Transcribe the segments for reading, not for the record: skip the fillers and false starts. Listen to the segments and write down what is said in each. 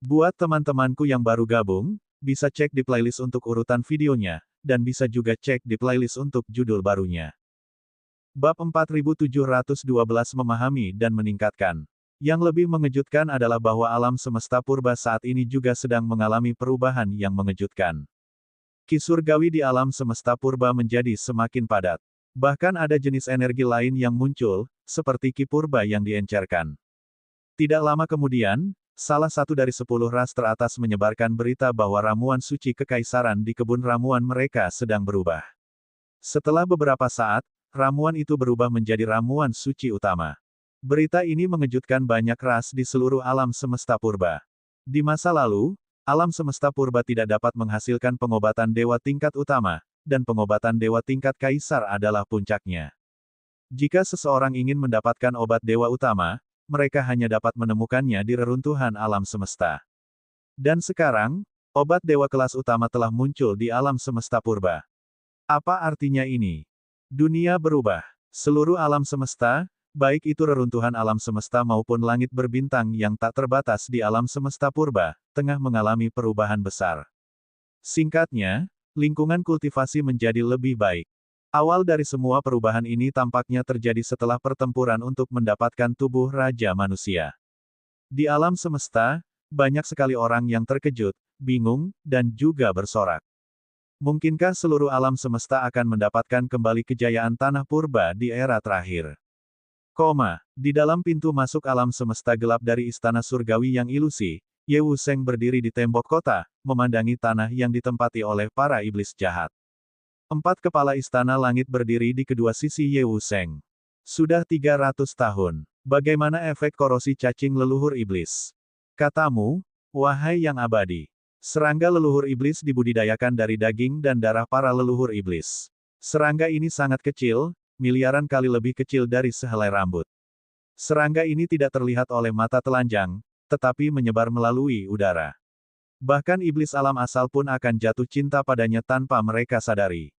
Buat teman-temanku yang baru gabung, bisa cek di playlist untuk urutan videonya, dan bisa juga cek di playlist untuk judul barunya. Bab 4712 Memahami dan Meningkatkan. Yang lebih mengejutkan adalah bahwa alam semesta purba saat ini juga sedang mengalami perubahan yang mengejutkan. Ki surgawi di alam semesta purba menjadi semakin padat. Bahkan ada jenis energi lain yang muncul, seperti ki purba yang diencerkan. Tidak lama kemudian, salah satu dari 10 ras teratas menyebarkan berita bahwa ramuan suci kekaisaran di kebun ramuan mereka sedang berubah. Setelah beberapa saat, ramuan itu berubah menjadi ramuan suci utama. Berita ini mengejutkan banyak ras di seluruh alam semesta purba. Di masa lalu, alam semesta purba tidak dapat menghasilkan pengobatan dewa tingkat utama, dan pengobatan dewa tingkat kaisar adalah puncaknya. Jika seseorang ingin mendapatkan obat dewa utama, mereka hanya dapat menemukannya di reruntuhan alam semesta. Dan sekarang, obat dewa kelas utama telah muncul di alam semesta purba. Apa artinya ini? Dunia berubah. Seluruh alam semesta, baik itu reruntuhan alam semesta maupun langit berbintang yang tak terbatas di alam semesta purba, tengah mengalami perubahan besar. Singkatnya, lingkungan kultivasi menjadi lebih baik. Awal dari semua perubahan ini tampaknya terjadi setelah pertempuran untuk mendapatkan tubuh Raja Manusia. Di alam semesta, banyak sekali orang yang terkejut, bingung, dan juga bersorak. Mungkinkah seluruh alam semesta akan mendapatkan kembali kejayaan tanah purba di era terakhir? Di dalam pintu masuk alam semesta gelap dari istana surgawi yang ilusi, Ye Wu Seng berdiri di tembok kota, memandangi tanah yang ditempati oleh para iblis jahat. 4 kepala istana langit berdiri di kedua sisi Ye Wu Seng. Sudah 300 tahun. Bagaimana efek korosi cacing leluhur iblis? Katamu, wahai yang abadi. Serangga leluhur iblis dibudidayakan dari daging dan darah para leluhur iblis. Serangga ini sangat kecil, miliaran kali lebih kecil dari sehelai rambut. Serangga ini tidak terlihat oleh mata telanjang, tetapi menyebar melalui udara. Bahkan iblis alam asal pun akan jatuh cinta padanya tanpa mereka sadari.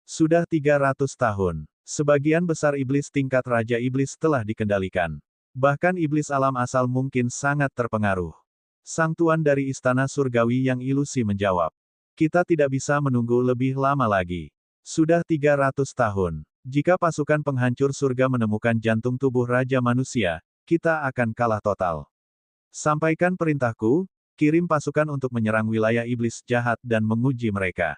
Sudah 300 tahun, sebagian besar iblis tingkat Raja Iblis telah dikendalikan. Bahkan iblis alam asal mungkin sangat terpengaruh. Sang Tuan dari Istana Surgawi yang ilusi menjawab. Kita tidak bisa menunggu lebih lama lagi. Sudah 300 tahun. Jika pasukan penghancur surga menemukan jantung tubuh Raja Manusia, kita akan kalah total. Sampaikan perintahku, kirim pasukan untuk menyerang wilayah iblis jahat dan menguji mereka.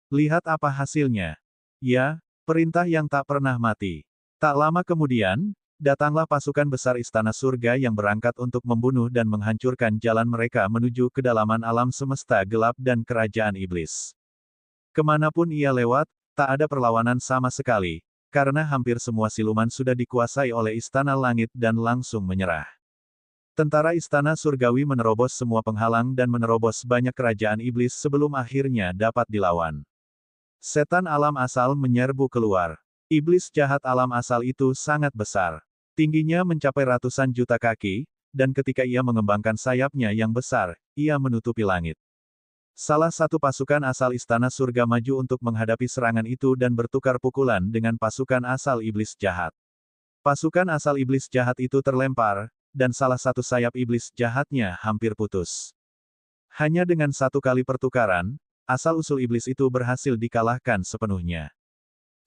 Lihat apa hasilnya. Ya, perintah yang tak pernah mati. Tak lama kemudian, datanglah pasukan besar Istana Surga yang berangkat untuk membunuh dan menghancurkan jalan mereka menuju kedalaman alam semesta gelap dan kerajaan iblis. Kemanapun ia lewat, tak ada perlawanan sama sekali, karena hampir semua siluman sudah dikuasai oleh Istana Langit dan langsung menyerah. Tentara Istana Surgawi menerobos semua penghalang dan menerobos banyak kerajaan iblis sebelum akhirnya dapat dilawan. Setan alam asal menyerbu keluar. Iblis jahat alam asal itu sangat besar. Tingginya mencapai ratusan juta kaki, dan ketika ia mengembangkan sayapnya yang besar, ia menutupi langit. Salah satu pasukan asal Istana Surga maju untuk menghadapi serangan itu dan bertukar pukulan dengan pasukan asal iblis jahat. Pasukan asal iblis jahat itu terlempar, dan salah satu sayap iblis jahatnya hampir putus. Hanya dengan satu kali pertukaran, asal-usul iblis itu berhasil dikalahkan sepenuhnya.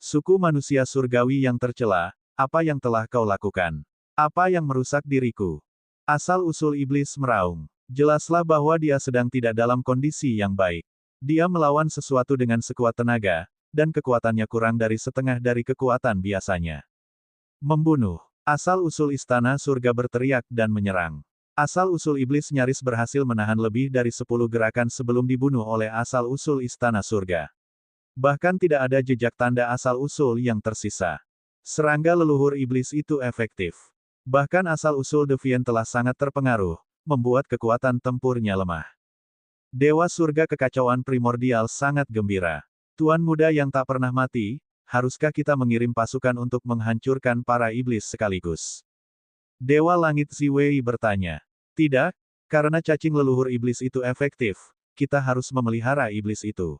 Suku manusia surgawi yang tercela, apa yang telah kau lakukan? Apa yang merusak diriku? Asal-usul iblis meraung. Jelaslah bahwa dia sedang tidak dalam kondisi yang baik. Dia melawan sesuatu dengan sekuat tenaga, dan kekuatannya kurang dari setengah dari kekuatan biasanya. Membunuh. Asal-usul Istana Surga berteriak dan menyerang. Asal-usul iblis nyaris berhasil menahan lebih dari 10 gerakan sebelum dibunuh oleh asal-usul Istana Surga. Bahkan tidak ada jejak tanda asal-usul yang tersisa. Serangga leluhur iblis itu efektif. Bahkan asal-usul Deviant telah sangat terpengaruh, membuat kekuatan tempurnya lemah. Dewa surga kekacauan primordial sangat gembira. Tuan muda yang tak pernah mati, haruskah kita mengirim pasukan untuk menghancurkan para iblis sekaligus? Dewa Langit Ziwei bertanya. Tidak, karena cacing leluhur iblis itu efektif, kita harus memelihara iblis itu.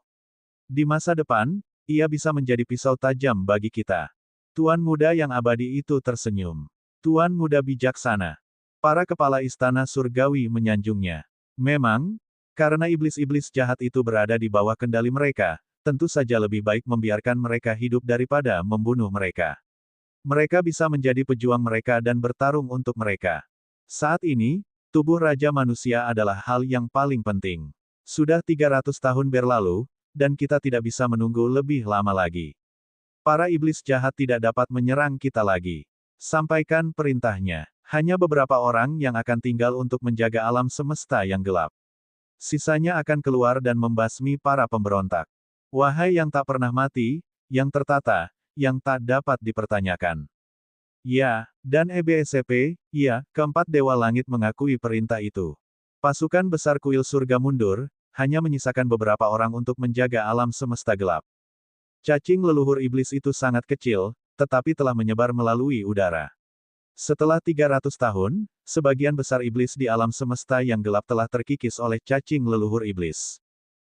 Di masa depan, ia bisa menjadi pisau tajam bagi kita. Tuan muda yang abadi itu tersenyum. Tuan muda bijaksana. Para kepala istana surgawi menyanjungnya. Memang, karena iblis-iblis jahat itu berada di bawah kendali mereka, tentu saja lebih baik membiarkan mereka hidup daripada membunuh mereka. Mereka bisa menjadi pejuang mereka dan bertarung untuk mereka. Saat ini, tubuh Raja Manusia adalah hal yang paling penting. Sudah 300 tahun berlalu, dan kita tidak bisa menunggu lebih lama lagi. Para iblis jahat tidak dapat menyerang kita lagi. Sampaikan perintahnya. Hanya beberapa orang yang akan tinggal untuk menjaga alam semesta yang gelap. Sisanya akan keluar dan membasmi para pemberontak. Wahai yang tak pernah mati, yang tertata, yang tak dapat dipertanyakan. Ya, dan EBSCP, ya, keempat Dewa Langit mengakui perintah itu. Pasukan besar kuil surga mundur, hanya menyisakan beberapa orang untuk menjaga alam semesta gelap. Cacing leluhur iblis itu sangat kecil, tetapi telah menyebar melalui udara. Setelah 300 tahun, sebagian besar iblis di alam semesta yang gelap telah terkikis oleh cacing leluhur iblis.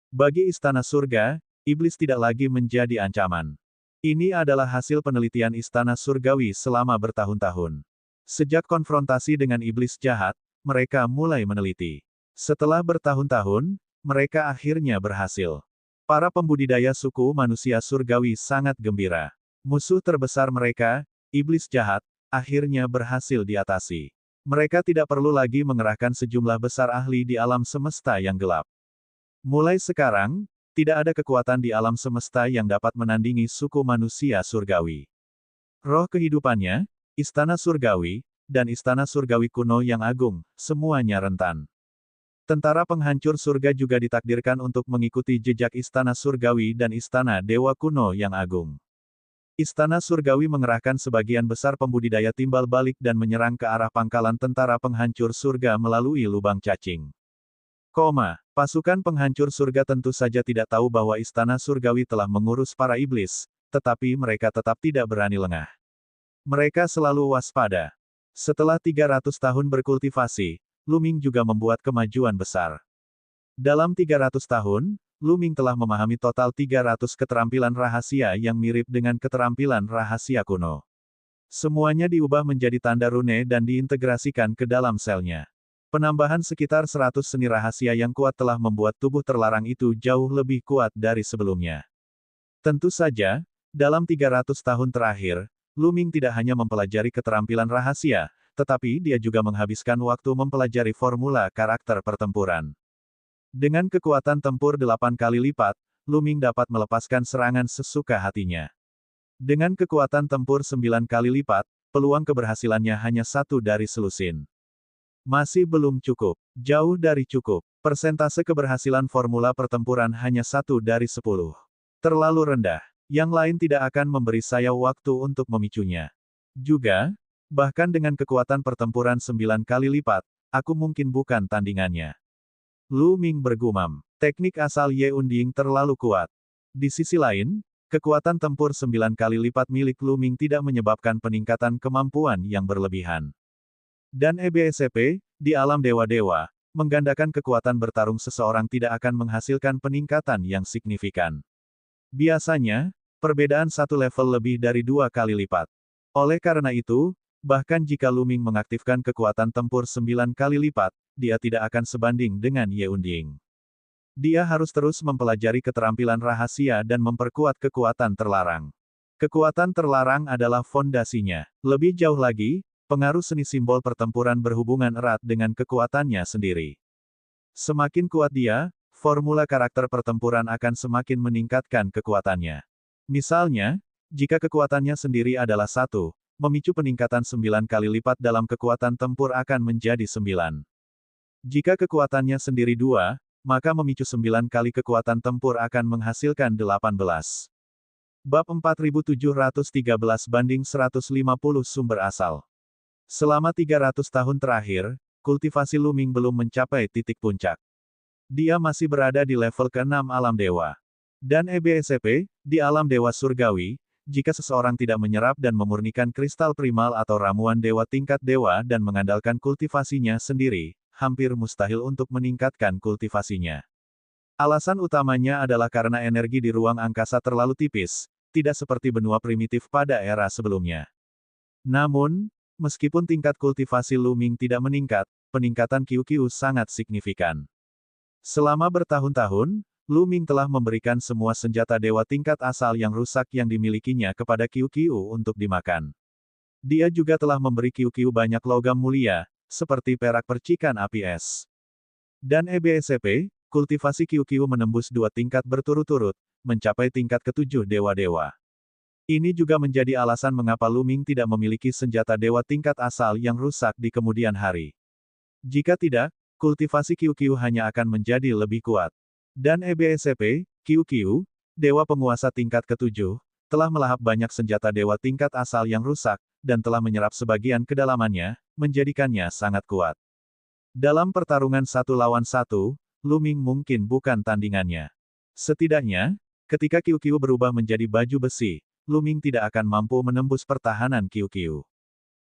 Bagi istana surga, iblis tidak lagi menjadi ancaman. Ini adalah hasil penelitian istana surgawi selama bertahun-tahun. Sejak konfrontasi dengan iblis jahat, mereka mulai meneliti. Setelah bertahun-tahun, mereka akhirnya berhasil. Para pembudidaya suku manusia surgawi sangat gembira. Musuh terbesar mereka, iblis jahat, akhirnya berhasil diatasi. Mereka tidak perlu lagi mengerahkan sejumlah besar ahli di alam semesta yang gelap. Mulai sekarang, tidak ada kekuatan di alam semesta yang dapat menandingi suku manusia surgawi. Roh kehidupannya, istana surgawi, dan istana surgawi kuno yang agung, semuanya rentan. Tentara penghancur surga juga ditakdirkan untuk mengikuti jejak istana surgawi dan istana dewa kuno yang agung. Istana surgawi mengerahkan sebagian besar pembudidaya timbal balik dan menyerang ke arah pangkalan tentara penghancur surga melalui lubang cacing. Pasukan penghancur surga tentu saja tidak tahu bahwa istana surgawi telah mengurus para iblis, tetapi mereka tetap tidak berani lengah. Mereka selalu waspada. Setelah 300 tahun berkultivasi, Luming juga membuat kemajuan besar. Dalam 300 tahun, Luming telah memahami total 300 keterampilan rahasia yang mirip dengan keterampilan rahasia kuno. Semuanya diubah menjadi tanda rune dan diintegrasikan ke dalam selnya. Penambahan sekitar 100 seni rahasia yang kuat telah membuat tubuh terlarang itu jauh lebih kuat dari sebelumnya. Tentu saja, dalam 300 tahun terakhir, Luming tidak hanya mempelajari keterampilan rahasia, tetapi dia juga menghabiskan waktu mempelajari formula karakter pertempuran. Dengan kekuatan tempur 8 kali lipat, Luming dapat melepaskan serangan sesuka hatinya. Dengan kekuatan tempur 9 kali lipat, peluang keberhasilannya hanya 1 dari selusin. Masih belum cukup. Jauh dari cukup. Persentase keberhasilan formula pertempuran hanya 1 dari 10. Terlalu rendah. Yang lain tidak akan memberi saya waktu untuk memicunya. Juga, bahkan dengan kekuatan pertempuran 9 kali lipat, aku mungkin bukan tandingannya. Luming bergumam. Teknik asal Ye Unding terlalu kuat. Di sisi lain, kekuatan tempur 9 kali lipat milik Luming tidak menyebabkan peningkatan kemampuan yang berlebihan. Dan EBSCP, di alam dewa-dewa, menggandakan kekuatan bertarung seseorang tidak akan menghasilkan peningkatan yang signifikan. Biasanya, perbedaan satu level lebih dari 2 kali lipat. Oleh karena itu, bahkan jika Luming mengaktifkan kekuatan tempur 9 kali lipat, dia tidak akan sebanding dengan Ye Unding. Dia harus terus mempelajari keterampilan rahasia dan memperkuat kekuatan terlarang. Kekuatan terlarang adalah fondasinya. Lebih jauh lagi, pengaruh seni simbol pertempuran berhubungan erat dengan kekuatannya sendiri. Semakin kuat dia, formula karakter pertempuran akan semakin meningkatkan kekuatannya. Misalnya, jika kekuatannya sendiri adalah 1, memicu peningkatan 9 kali lipat dalam kekuatan tempur akan menjadi 9. Jika kekuatannya sendiri 2, maka memicu 9 kali kekuatan tempur akan menghasilkan 18. Bab 4713 banding 150 sumber asal. Selama 300 tahun terakhir, kultivasi Luming belum mencapai titik puncak. Dia masih berada di level ke-6 alam dewa. Dan EBSCP, di alam dewa surgawi, jika seseorang tidak menyerap dan memurnikan kristal primal atau ramuan dewa tingkat dewa dan mengandalkan kultivasinya sendiri, hampir mustahil untuk meningkatkan kultivasinya. Alasan utamanya adalah karena energi di ruang angkasa terlalu tipis, tidak seperti benua primitif pada era sebelumnya. Namun, meskipun tingkat kultivasi Luming tidak meningkat, peningkatan QQ sangat signifikan. Selama bertahun-tahun, Lu Ming telah memberikan semua senjata dewa tingkat asal yang rusak yang dimilikinya kepada QQ untuk dimakan. Dia juga telah memberi QQ banyak logam mulia, seperti perak percikan api es. Dan EBSCP, kultivasi QQ menembus 2 tingkat berturut-turut, mencapai tingkat ke-7 dewa-dewa. Ini juga menjadi alasan mengapa Lu Ming tidak memiliki senjata dewa tingkat asal yang rusak di kemudian hari. Jika tidak, kultivasi QQ hanya akan menjadi lebih kuat. Dan EBSCP, QQ, dewa penguasa tingkat ke-7, telah melahap banyak senjata dewa tingkat asal yang rusak, dan telah menyerap sebagian kedalamannya, menjadikannya sangat kuat. Dalam pertarungan 1 lawan 1, Lu Ming mungkin bukan tandingannya. Setidaknya, ketika QQ berubah menjadi baju besi, Lu Ming tidak akan mampu menembus pertahanan QQ.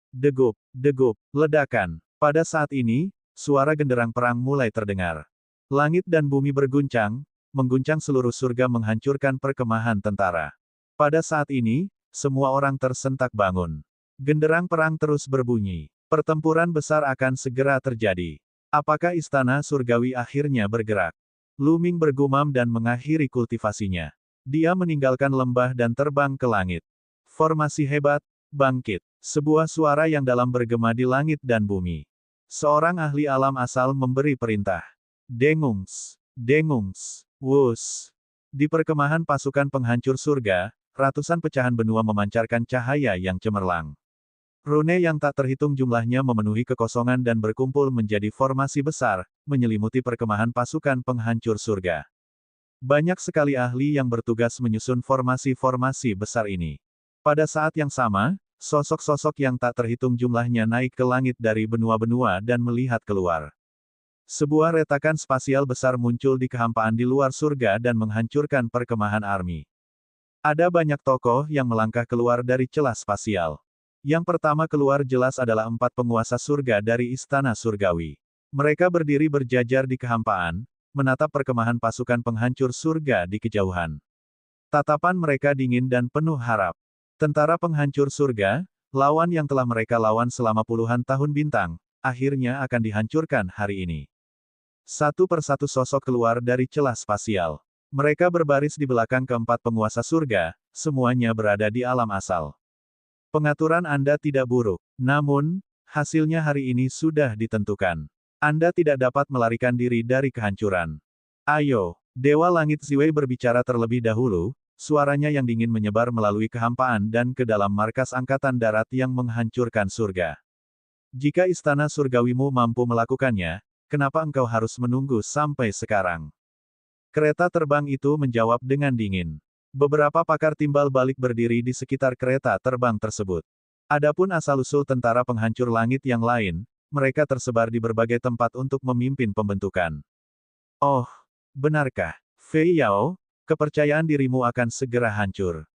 Degup, degup, ledakan. Pada saat ini, suara genderang perang mulai terdengar. Langit dan bumi berguncang, mengguncang seluruh surga menghancurkan perkemahan tentara. Pada saat ini, semua orang tersentak bangun. Genderang perang terus berbunyi. Pertempuran besar akan segera terjadi. Apakah istana surgawi akhirnya bergerak? Lu Ming bergumam dan mengakhiri kultivasinya. Dia meninggalkan lembah dan terbang ke langit. Formasi hebat, bangkit. Sebuah suara yang dalam bergema di langit dan bumi. Seorang ahli alam asal memberi perintah. Dengungs, dengungs, wus. Di perkemahan pasukan penghancur surga, ratusan pecahan benua memancarkan cahaya yang cemerlang. Rune yang tak terhitung jumlahnya memenuhi kekosongan dan berkumpul menjadi formasi besar, menyelimuti perkemahan pasukan penghancur surga. Banyak sekali ahli yang bertugas menyusun formasi-formasi besar ini. Pada saat yang sama, sosok-sosok yang tak terhitung jumlahnya naik ke langit dari benua-benua dan melihat keluar. Sebuah retakan spasial besar muncul di kehampaan di luar surga dan menghancurkan perkemahan army. Ada banyak tokoh yang melangkah keluar dari celah spasial. Yang pertama keluar jelas adalah 4 penguasa surga dari istana surgawi. Mereka berdiri berjajar di kehampaan, menatap perkemahan pasukan penghancur surga di kejauhan. Tatapan mereka dingin dan penuh harap. Tentara penghancur surga, lawan yang telah mereka lawan selama puluhan tahun bintang, akhirnya akan dihancurkan hari ini. Satu persatu sosok keluar dari celah spasial. Mereka berbaris di belakang keempat penguasa surga, semuanya berada di alam asal. Pengaturan Anda tidak buruk, namun, hasilnya hari ini sudah ditentukan. Anda tidak dapat melarikan diri dari kehancuran. Ayo, Dewa Langit Ziwei berbicara terlebih dahulu, suaranya yang dingin menyebar melalui kehampaan dan ke dalam markas Angkatan Darat yang menghancurkan surga. Jika istana surgawimu mampu melakukannya, kenapa engkau harus menunggu sampai sekarang? Kereta terbang itu menjawab dengan dingin. Beberapa pakar timbal balik berdiri di sekitar kereta terbang tersebut. Adapun asal-usul tentara penghancur langit yang lain, mereka tersebar di berbagai tempat untuk memimpin pembentukan. Oh, benarkah, Fei Yao, kepercayaan dirimu akan segera hancur.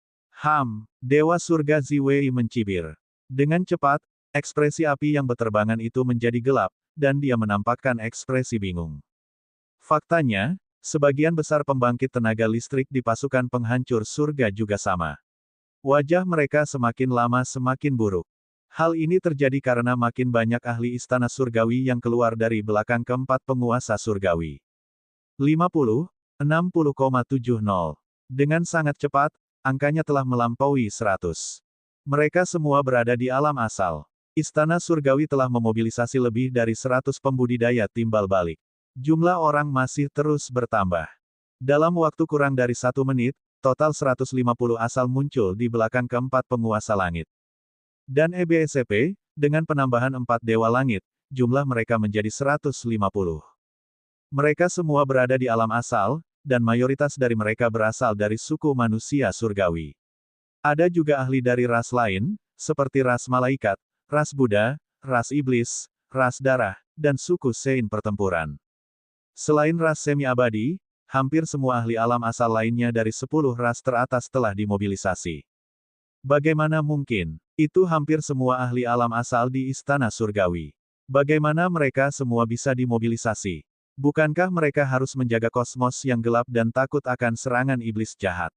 Dewa surga Ziwei mencibir. Dengan cepat, ekspresi api yang beterbangan itu menjadi gelap, dan dia menampakkan ekspresi bingung. Faktanya, sebagian besar pembangkit tenaga listrik di pasukan penghancur surga juga sama. Wajah mereka semakin lama semakin buruk. Hal ini terjadi karena makin banyak ahli istana surgawi yang keluar dari belakang keempat penguasa surgawi. 50, 60,70. Dengan sangat cepat, angkanya telah melampaui 100. Mereka semua berada di alam asal. Istana surgawi telah memobilisasi lebih dari 100 pembudidaya timbal balik. Jumlah orang masih terus bertambah. Dalam waktu kurang dari 1 menit, total 150 asal muncul di belakang keempat penguasa langit. Dan EBSCP, dengan penambahan 4 dewa langit, jumlah mereka menjadi 150. Mereka semua berada di alam asal, dan mayoritas dari mereka berasal dari suku manusia surgawi. Ada juga ahli dari ras lain, seperti ras malaikat, ras Buddha, ras iblis, ras darah, dan suku Sein pertempuran. Selain ras semi-abadi, hampir semua ahli alam asal lainnya dari 10 ras teratas telah dimobilisasi. Bagaimana mungkin? Itu hampir semua ahli alam asal di istana surgawi. Bagaimana mereka semua bisa dimobilisasi? Bukankah mereka harus menjaga kosmos yang gelap dan takut akan serangan iblis jahat?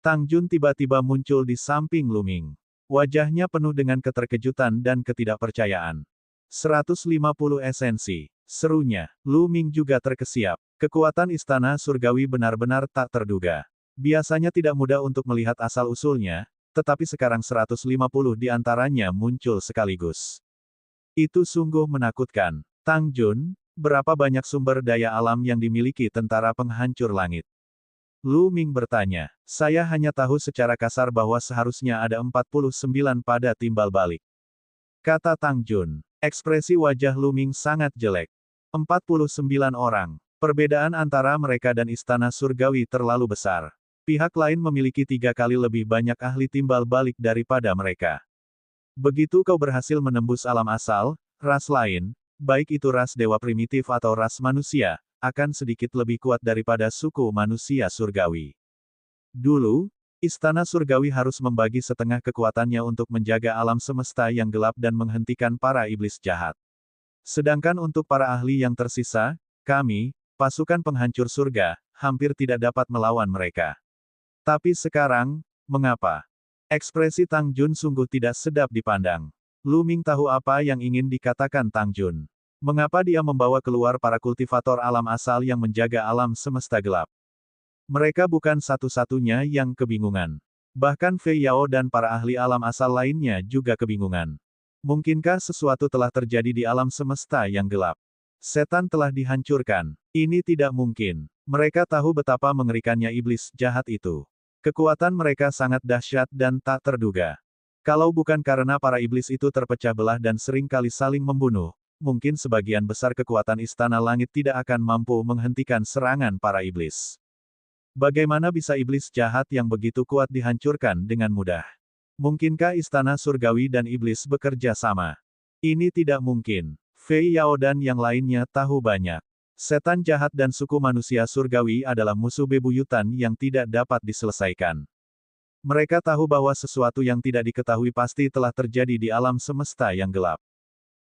Tang Jun tiba-tiba muncul di samping Lu Ming. Wajahnya penuh dengan keterkejutan dan ketidakpercayaan. 150 esensi, serunya. Lu Ming juga terkesiap. Kekuatan istana surgawi benar-benar tak terduga. Biasanya tidak mudah untuk melihat asal-usulnya, tetapi sekarang 150 di antaranya muncul sekaligus. Itu sungguh menakutkan. Tang Jun, berapa banyak sumber daya alam yang dimiliki tentara penghancur langit? Lu Ming bertanya. Saya hanya tahu secara kasar bahwa seharusnya ada 49 pada timbal balik. Kata Tang Jun. Ekspresi wajah Lu Ming sangat jelek. 49 orang. Perbedaan antara mereka dan istana surgawi terlalu besar. Pihak lain memiliki 3 kali lebih banyak ahli timbal balik daripada mereka. Begitu kau berhasil menembus alam asal, ras lain, baik itu ras dewa primitif atau ras manusia, akan sedikit lebih kuat daripada suku manusia surgawi. Dulu, istana surgawi harus membagi setengah kekuatannya untuk menjaga alam semesta yang gelap dan menghentikan para iblis jahat. Sedangkan untuk para ahli yang tersisa, kami, pasukan penghancur surga, hampir tidak dapat melawan mereka. Tapi sekarang, mengapa? Ekspresi Tang Jun sungguh tidak sedap dipandang. Lu Ming tahu apa yang ingin dikatakan Tang Jun. Mengapa dia membawa keluar para kultivator alam asal yang menjaga alam semesta gelap? Mereka bukan satu-satunya yang kebingungan. Bahkan Fei Yao dan para ahli alam asal lainnya juga kebingungan. Mungkinkah sesuatu telah terjadi di alam semesta yang gelap? Setan telah dihancurkan. Ini tidak mungkin. Mereka tahu betapa mengerikannya iblis jahat itu. Kekuatan mereka sangat dahsyat dan tak terduga. Kalau bukan karena para iblis itu terpecah belah dan sering kali saling membunuh, mungkin sebagian besar kekuatan istana langit tidak akan mampu menghentikan serangan para iblis. Bagaimana bisa iblis jahat yang begitu kuat dihancurkan dengan mudah? Mungkinkah istana surgawi dan iblis bekerja sama? Ini tidak mungkin. Fei Yao dan yang lainnya tahu banyak. Setan jahat dan suku manusia surgawi adalah musuh bebuyutan yang tidak dapat diselesaikan. Mereka tahu bahwa sesuatu yang tidak diketahui pasti telah terjadi di alam semesta yang gelap.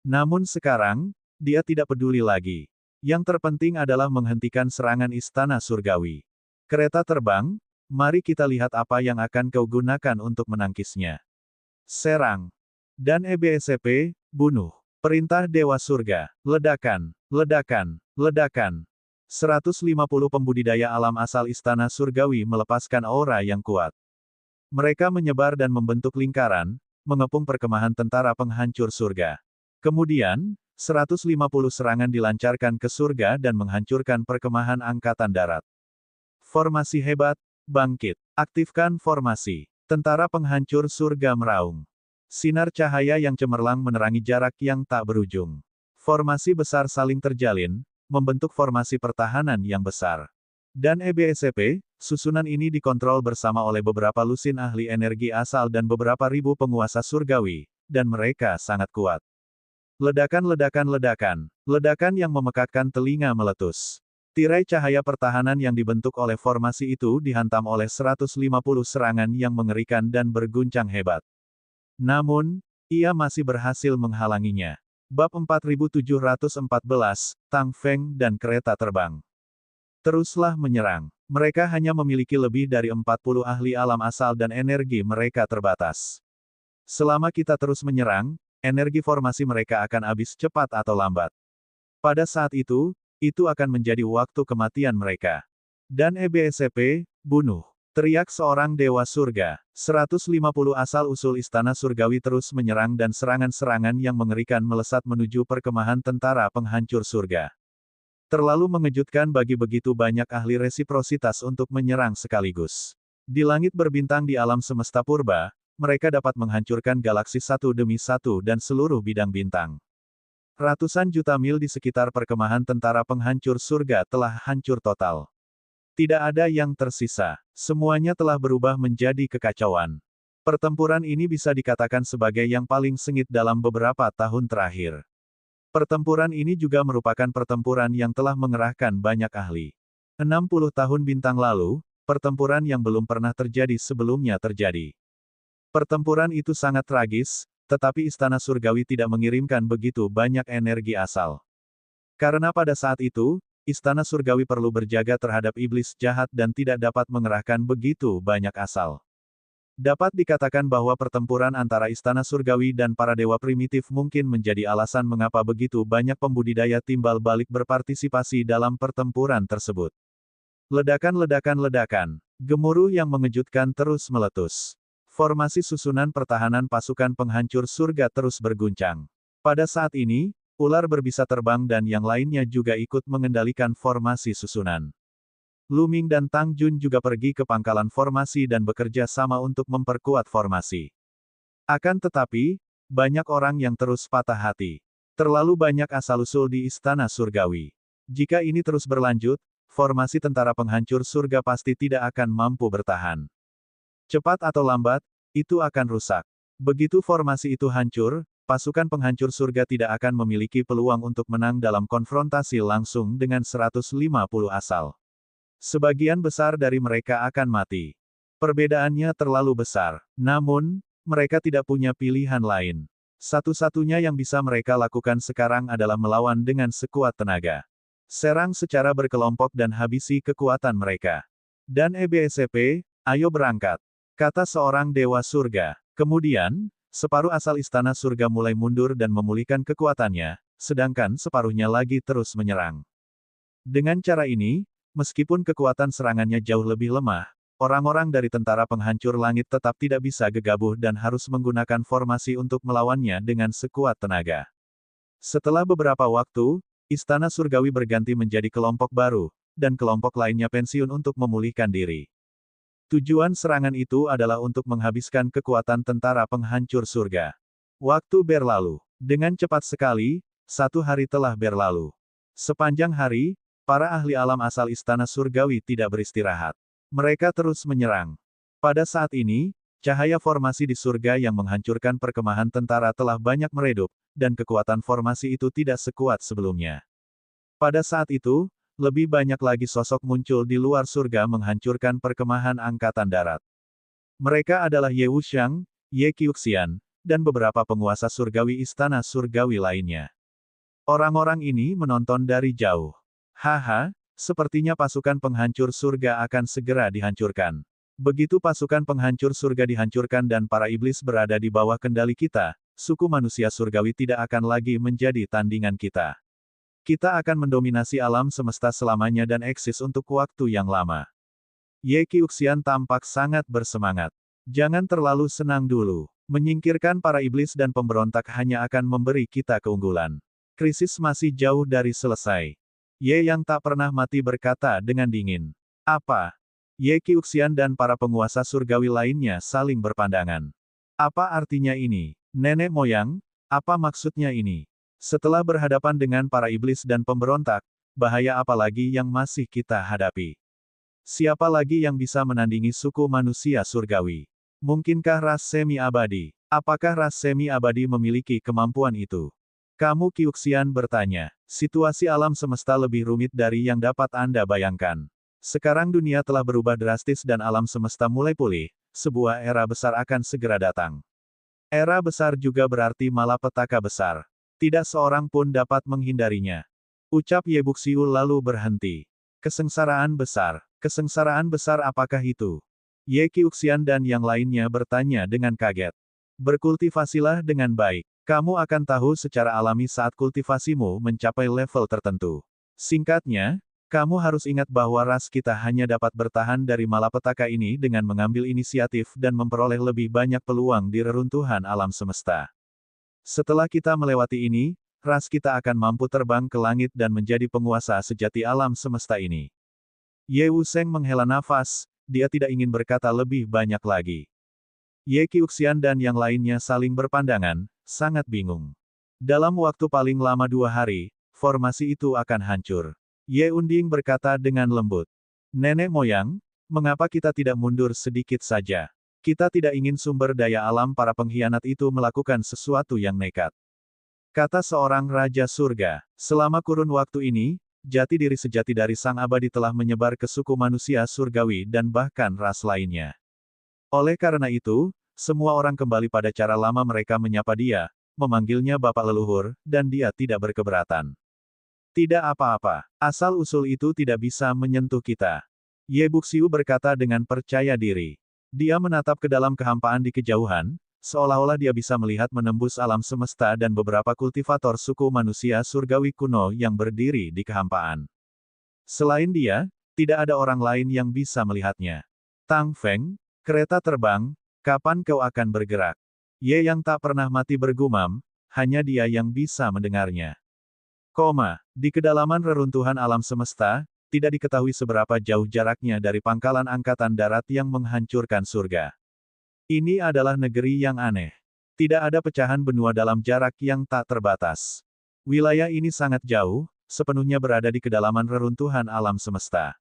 Namun sekarang, dia tidak peduli lagi. Yang terpenting adalah menghentikan serangan istana surgawi. Kereta terbang, mari kita lihat apa yang akan kau gunakan untuk menangkisnya. Serang. Dan EBSCP, bunuh. Perintah Dewa Surga. Ledakan, ledakan, ledakan. 150 pembudidaya alam asal istana surgawi melepaskan aura yang kuat. Mereka menyebar dan membentuk lingkaran, mengepung perkemahan tentara penghancur surga. Kemudian, 150 serangan dilancarkan ke surga dan menghancurkan perkemahan angkatan darat. Formasi hebat, bangkit. Aktifkan formasi. Tentara penghancur surga meraung. Sinar cahaya yang cemerlang menerangi jarak yang tak berujung. Formasi besar saling terjalin, membentuk formasi pertahanan yang besar. Dan EBSCP, susunan ini dikontrol bersama oleh beberapa lusin ahli energi asal dan beberapa ribu penguasa surgawi, dan mereka sangat kuat. Ledakan, ledakan, ledakan. Ledakan yang memekakkan telinga meletus. Tirai cahaya pertahanan yang dibentuk oleh formasi itu dihantam oleh 150 serangan yang mengerikan dan berguncang hebat. Namun, ia masih berhasil menghalanginya. Bab 4714, Tang Feng dan kereta terbang. Teruslah menyerang. Mereka hanya memiliki lebih dari 40 ahli alam asal dan energi mereka terbatas. Selama kita terus menyerang, energi formasi mereka akan habis cepat atau lambat. Pada saat itu akan menjadi waktu kematian mereka. Dan EBSCP, bunuh. Teriak seorang dewa surga. 150 asal-usul istana surgawi terus menyerang dan serangan-serangan yang mengerikan melesat menuju perkemahan tentara penghancur surga. Terlalu mengejutkan bagi begitu banyak ahli resiprositas untuk menyerang sekaligus. Di langit berbintang di alam semesta purba, mereka dapat menghancurkan galaksi satu demi satu dan seluruh bidang bintang. Ratusan juta mil di sekitar perkemahan tentara penghancur surga telah hancur total. Tidak ada yang tersisa. Semuanya telah berubah menjadi kekacauan. Pertempuran ini bisa dikatakan sebagai yang paling sengit dalam beberapa tahun terakhir. Pertempuran ini juga merupakan pertempuran yang telah mengerahkan banyak ahli. 60 tahun bintang lalu, pertempuran yang belum pernah terjadi sebelumnya terjadi. Pertempuran itu sangat tragis, tetapi istana surgawi tidak mengirimkan begitu banyak energi asal. Karena pada saat itu, istana surgawi perlu berjaga terhadap iblis jahat dan tidak dapat mengerahkan begitu banyak asal. Dapat dikatakan bahwa pertempuran antara istana surgawi dan para dewa primitif mungkin menjadi alasan mengapa begitu banyak pembudidaya timbal balik berpartisipasi dalam pertempuran tersebut. Ledakan-ledakan-ledakan. Gemuruh yang mengejutkan terus meletus. Formasi susunan pertahanan pasukan penghancur surga terus berguncang. Pada saat ini, ular berbisa terbang dan yang lainnya juga ikut mengendalikan formasi susunan. Lu Ming dan Tang Jun juga pergi ke pangkalan formasi dan bekerja sama untuk memperkuat formasi. Akan tetapi, banyak orang yang terus patah hati. Terlalu banyak asal-usul di istana surgawi. Jika ini terus berlanjut, formasi tentara penghancur surga pasti tidak akan mampu bertahan. Cepat atau lambat, itu akan rusak. Begitu formasi itu hancur, pasukan penghancur surga tidak akan memiliki peluang untuk menang dalam konfrontasi langsung dengan 150 asal. Sebagian besar dari mereka akan mati. Perbedaannya terlalu besar. Namun, mereka tidak punya pilihan lain. Satu-satunya yang bisa mereka lakukan sekarang adalah melawan dengan sekuat tenaga. Serang secara berkelompok dan habisi kekuatan mereka. Dan EBSCP, ayo berangkat, kata seorang dewa surga. Kemudian, separuh asal istana surga mulai mundur dan memulihkan kekuatannya, sedangkan separuhnya lagi terus menyerang. Dengan cara ini, meskipun kekuatan serangannya jauh lebih lemah, orang-orang dari tentara penghancur langit tetap tidak bisa gegabah dan harus menggunakan formasi untuk melawannya dengan sekuat tenaga. Setelah beberapa waktu, istana surgawi berganti menjadi kelompok baru, dan kelompok lainnya pensiun untuk memulihkan diri. Tujuan serangan itu adalah untuk menghabiskan kekuatan tentara penghancur surga. Waktu berlalu. Dengan cepat sekali, 1 hari telah berlalu. Sepanjang hari, para ahli alam asal istana surgawi tidak beristirahat. Mereka terus menyerang. Pada saat ini, cahaya formasi di surga yang menghancurkan perkemahan tentara telah banyak meredup, dan kekuatan formasi itu tidak sekuat sebelumnya. Pada saat itu, lebih banyak lagi sosok muncul di luar surga menghancurkan perkemahan angkatan darat. Mereka adalah Ye Wuxiang, Ye Qiuxian, dan beberapa penguasa surgawi istana surgawi lainnya. Orang-orang ini menonton dari jauh. Haha, sepertinya pasukan penghancur surga akan segera dihancurkan. Begitu pasukan penghancur surga dihancurkan dan para iblis berada di bawah kendali kita, suku manusia surgawi tidak akan lagi menjadi tandingan kita. Kita akan mendominasi alam semesta selamanya dan eksis untuk waktu yang lama. Ye Qiuxian tampak sangat bersemangat. Jangan terlalu senang dulu. Menyingkirkan para iblis dan pemberontak hanya akan memberi kita keunggulan. Krisis masih jauh dari selesai. Ye yang tak pernah mati berkata dengan dingin. Apa? Ye Qiuxian dan para penguasa surgawi lainnya saling berpandangan. Apa artinya ini? Nenek moyang, apa maksudnya ini? Setelah berhadapan dengan para iblis dan pemberontak, bahaya apa lagi yang masih kita hadapi? Siapa lagi yang bisa menandingi suku manusia surgawi? Mungkinkah ras semi-abadi? Apakah ras semi-abadi memiliki kemampuan itu? Kamu Qiuxian bertanya. Situasi alam semesta lebih rumit dari yang dapat Anda bayangkan. Sekarang dunia telah berubah drastis dan alam semesta mulai pulih, sebuah era besar akan segera datang. Era besar juga berarti malapetaka besar. Tidak seorang pun dapat menghindarinya. Ucap Ye Buxiu lalu berhenti. Kesengsaraan besar apakah itu? Ye Qiuxian dan yang lainnya bertanya dengan kaget. Berkultivasilah dengan baik. Kamu akan tahu secara alami saat kultivasimu mencapai level tertentu. Singkatnya, kamu harus ingat bahwa ras kita hanya dapat bertahan dari malapetaka ini dengan mengambil inisiatif dan memperoleh lebih banyak peluang di reruntuhan alam semesta. Setelah kita melewati ini, ras kita akan mampu terbang ke langit dan menjadi penguasa sejati alam semesta ini. Ye Wusheng menghela nafas, dia tidak ingin berkata lebih banyak lagi. Ye Qiuxian dan yang lainnya saling berpandangan, sangat bingung. Dalam waktu paling lama 2 hari, formasi itu akan hancur. Ye Unding berkata dengan lembut. Nenek moyang, mengapa kita tidak mundur sedikit saja? Kita tidak ingin sumber daya alam para pengkhianat itu melakukan sesuatu yang nekat. Kata seorang Raja Surga, selama kurun waktu ini, jati diri sejati dari Sang Abadi telah menyebar ke suku manusia surgawi dan bahkan ras lainnya. Oleh karena itu, semua orang kembali pada cara lama mereka menyapa dia, memanggilnya Bapak Leluhur, dan dia tidak berkeberatan. Tidak apa-apa, asal-usul itu tidak bisa menyentuh kita. Ye Buxiu berkata dengan percaya diri. Dia menatap ke dalam kehampaan di kejauhan, seolah-olah dia bisa melihat menembus alam semesta dan beberapa kultivator suku manusia surgawi kuno yang berdiri di kehampaan. Selain dia, tidak ada orang lain yang bisa melihatnya. Tang Feng, kereta terbang, kapan kau akan bergerak? Ye yang tak pernah mati bergumam, hanya dia yang bisa mendengarnya. Di kedalaman reruntuhan alam semesta, tidak diketahui seberapa jauh jaraknya dari pangkalan angkatan darat yang menghancurkan surga. Ini adalah negeri yang aneh. Tidak ada pecahan benua dalam jarak yang tak terbatas. Wilayah ini sangat jauh, sepenuhnya berada di kedalaman reruntuhan alam semesta.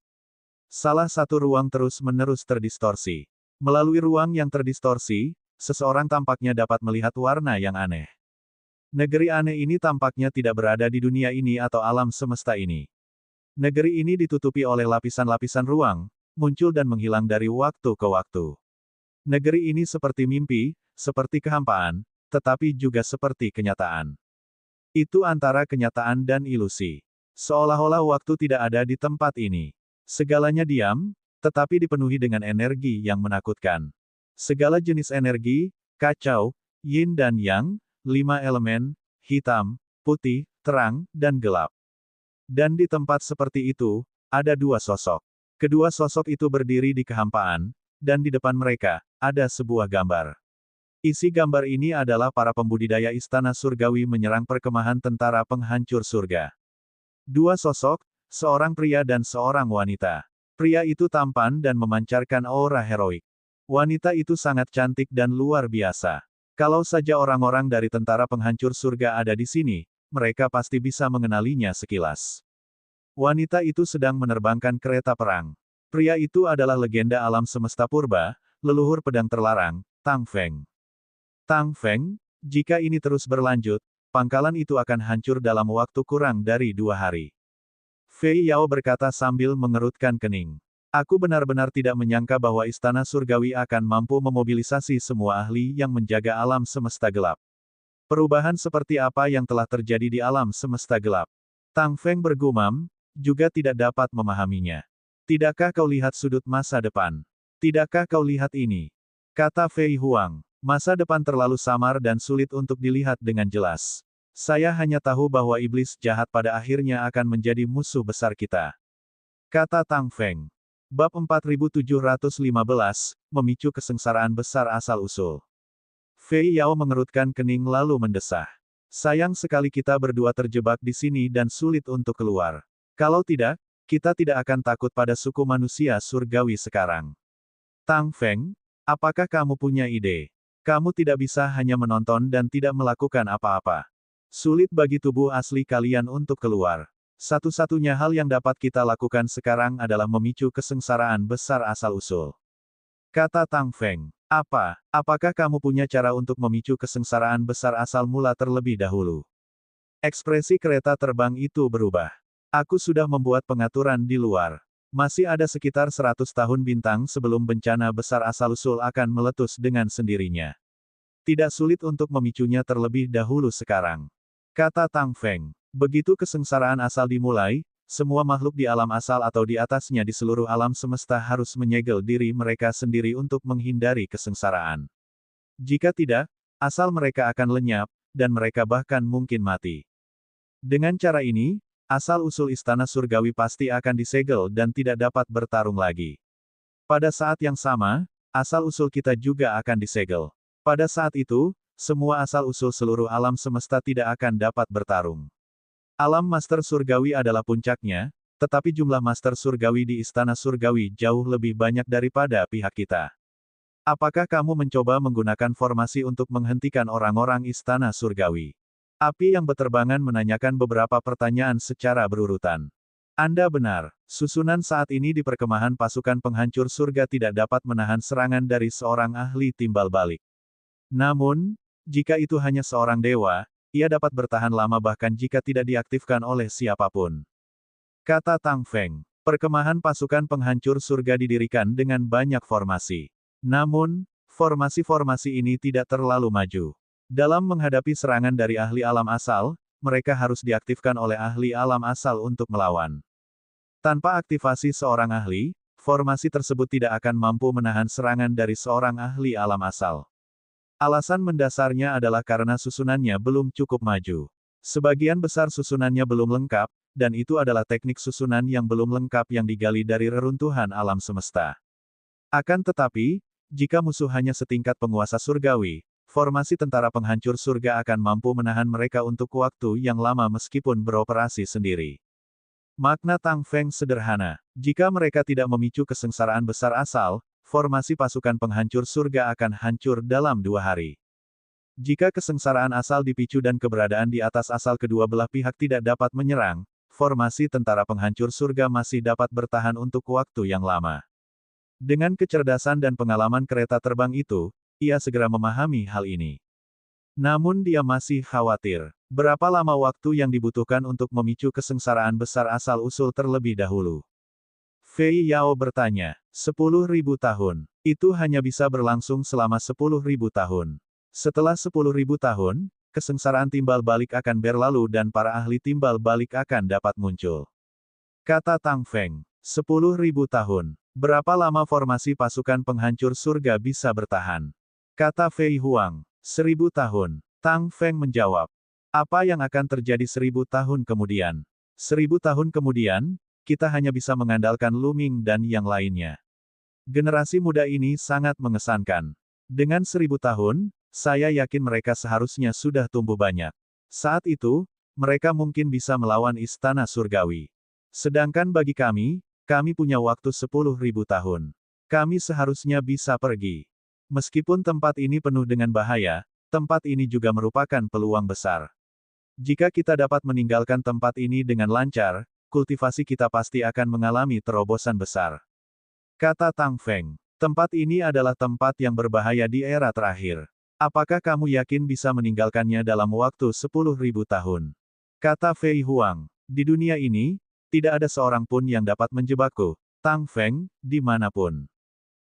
Salah satu ruang terus-menerus terdistorsi. Melalui ruang yang terdistorsi, seseorang tampaknya dapat melihat warna yang aneh. Negeri aneh ini tampaknya tidak berada di dunia ini atau alam semesta ini. Negeri ini ditutupi oleh lapisan-lapisan ruang, muncul dan menghilang dari waktu ke waktu. Negeri ini seperti mimpi, seperti kehampaan, tetapi juga seperti kenyataan. Itu antara kenyataan dan ilusi. Seolah-olah waktu tidak ada di tempat ini. Segalanya diam, tetapi dipenuhi dengan energi yang menakutkan. Segala jenis energi, kacau, yin dan yang, 5 elemen, hitam, putih, terang, dan gelap. Dan di tempat seperti itu, ada dua sosok. Kedua sosok itu berdiri di kehampaan, dan di depan mereka, ada sebuah gambar. Isi gambar ini adalah para pembudidaya istana surgawi menyerang perkemahan tentara penghancur surga. Dua sosok, seorang pria dan seorang wanita. Pria itu tampan dan memancarkan aura heroik. Wanita itu sangat cantik dan luar biasa. Kalau saja orang-orang dari tentara penghancur surga ada di sini, mereka pasti bisa mengenalinya sekilas. Wanita itu sedang menerbangkan kereta perang. Pria itu adalah legenda alam semesta purba, leluhur pedang terlarang, Tang Feng. Tang Feng, jika ini terus berlanjut, pangkalan itu akan hancur dalam waktu kurang dari 2 hari. Fei Yao berkata sambil mengerutkan kening. Aku benar-benar tidak menyangka bahwa istana surgawi akan mampu memobilisasi semua ahli yang menjaga alam semesta gelap. Perubahan seperti apa yang telah terjadi di alam semesta gelap? Tang Feng bergumam, juga tidak dapat memahaminya. Tidakkah kau lihat sudut masa depan? Tidakkah kau lihat ini? Kata Fei Huang. Masa depan terlalu samar dan sulit untuk dilihat dengan jelas. Saya hanya tahu bahwa iblis jahat pada akhirnya akan menjadi musuh besar kita. Kata Tang Feng. Bab 4715, memicu kesengsaraan besar asal-usul. Fei Yao mengerutkan kening lalu mendesah. Sayang sekali kita berdua terjebak di sini dan sulit untuk keluar. Kalau tidak, kita tidak akan takut pada suku manusia surgawi sekarang. Tang Feng, apakah kamu punya ide? Kamu tidak bisa hanya menonton dan tidak melakukan apa-apa. Sulit bagi tubuh asli kalian untuk keluar. Satu-satunya hal yang dapat kita lakukan sekarang adalah memicu kesengsaraan besar asal-usul. Kata Tang Feng. Apakah kamu punya cara untuk memicu kesengsaraan besar asal mula terlebih dahulu? Ekspresi kereta terbang itu berubah. Aku sudah membuat pengaturan di luar. Masih ada sekitar 100 tahun bintang sebelum bencana besar asal-usul akan meletus dengan sendirinya. Tidak sulit untuk memicunya terlebih dahulu sekarang. Kata Tang Feng. Begitu kesengsaraan asal dimulai, semua makhluk di alam asal atau di atasnya di seluruh alam semesta harus menyegel diri mereka sendiri untuk menghindari kesengsaraan. Jika tidak, asal mereka akan lenyap, dan mereka bahkan mungkin mati. Dengan cara ini, asal-usul istana surgawi pasti akan disegel dan tidak dapat bertarung lagi. Pada saat yang sama, asal-usul kita juga akan disegel. Pada saat itu, semua asal-usul seluruh alam semesta tidak akan dapat bertarung. Alam Master Surgawi adalah puncaknya, tetapi jumlah Master Surgawi di istana surgawi jauh lebih banyak daripada pihak kita. Apakah kamu mencoba menggunakan formasi untuk menghentikan orang-orang istana surgawi? Api yang beterbangan menanyakan beberapa pertanyaan secara berurutan. Anda benar, susunan saat ini di perkemahan pasukan penghancur surga tidak dapat menahan serangan dari seorang ahli timbal balik. Namun, jika itu hanya seorang dewa, ia dapat bertahan lama bahkan jika tidak diaktifkan oleh siapapun. Kata Tang Feng, perkemahan pasukan penghancur surga didirikan dengan banyak formasi. Namun, formasi-formasi ini tidak terlalu maju. Dalam menghadapi serangan dari ahli alam asal, mereka harus diaktifkan oleh ahli alam asal untuk melawan. Tanpa aktivasi seorang ahli, formasi tersebut tidak akan mampu menahan serangan dari seorang ahli alam asal. Alasan mendasarnya adalah karena susunannya belum cukup maju. Sebagian besar susunannya belum lengkap, dan itu adalah teknik susunan yang belum lengkap yang digali dari reruntuhan alam semesta. Akan tetapi, jika musuh hanya setingkat penguasa surgawi, formasi tentara penghancur surga akan mampu menahan mereka untuk waktu yang lama meskipun beroperasi sendiri. Makna Tang Feng sederhana. Jika mereka tidak memicu kesengsaraan besar asal, formasi pasukan penghancur surga akan hancur dalam 2 hari. Jika kesengsaraan asal dipicu dan keberadaan di atas asal kedua belah pihak tidak dapat menyerang, formasi tentara penghancur surga masih dapat bertahan untuk waktu yang lama. Dengan kecerdasan dan pengalaman kereta terbang itu, ia segera memahami hal ini. Namun dia masih khawatir. Berapa lama waktu yang dibutuhkan untuk memicu kesengsaraan besar asal-usul terlebih dahulu? Fei Yao bertanya. 10.000 tahun. Itu hanya bisa berlangsung selama 10.000 tahun. Setelah 10.000 tahun, kesengsaraan timbal balik akan berlalu dan para ahli timbal balik akan dapat muncul. Kata Tang Feng. 10.000 tahun. Berapa lama formasi pasukan penghancur surga bisa bertahan? Kata Fei Huang. 1.000 tahun. Tang Feng menjawab. Apa yang akan terjadi 1.000 tahun kemudian? 1.000 tahun kemudian, kita hanya bisa mengandalkan Lu Ming dan yang lainnya. Generasi muda ini sangat mengesankan. Dengan 1.000 tahun, saya yakin mereka seharusnya sudah tumbuh banyak. Saat itu, mereka mungkin bisa melawan istana surgawi. Sedangkan bagi kami punya waktu 10.000 tahun. Kami seharusnya bisa pergi. Meskipun tempat ini penuh dengan bahaya, tempat ini juga merupakan peluang besar. Jika kita dapat meninggalkan tempat ini dengan lancar, kultivasi kita pasti akan mengalami terobosan besar. Kata Tang Feng, tempat ini adalah tempat yang berbahaya di era terakhir. Apakah kamu yakin bisa meninggalkannya dalam waktu 10.000 tahun? Kata Fei Huang, di dunia ini, tidak ada seorang pun yang dapat menjebakku, Tang Feng, dimanapun.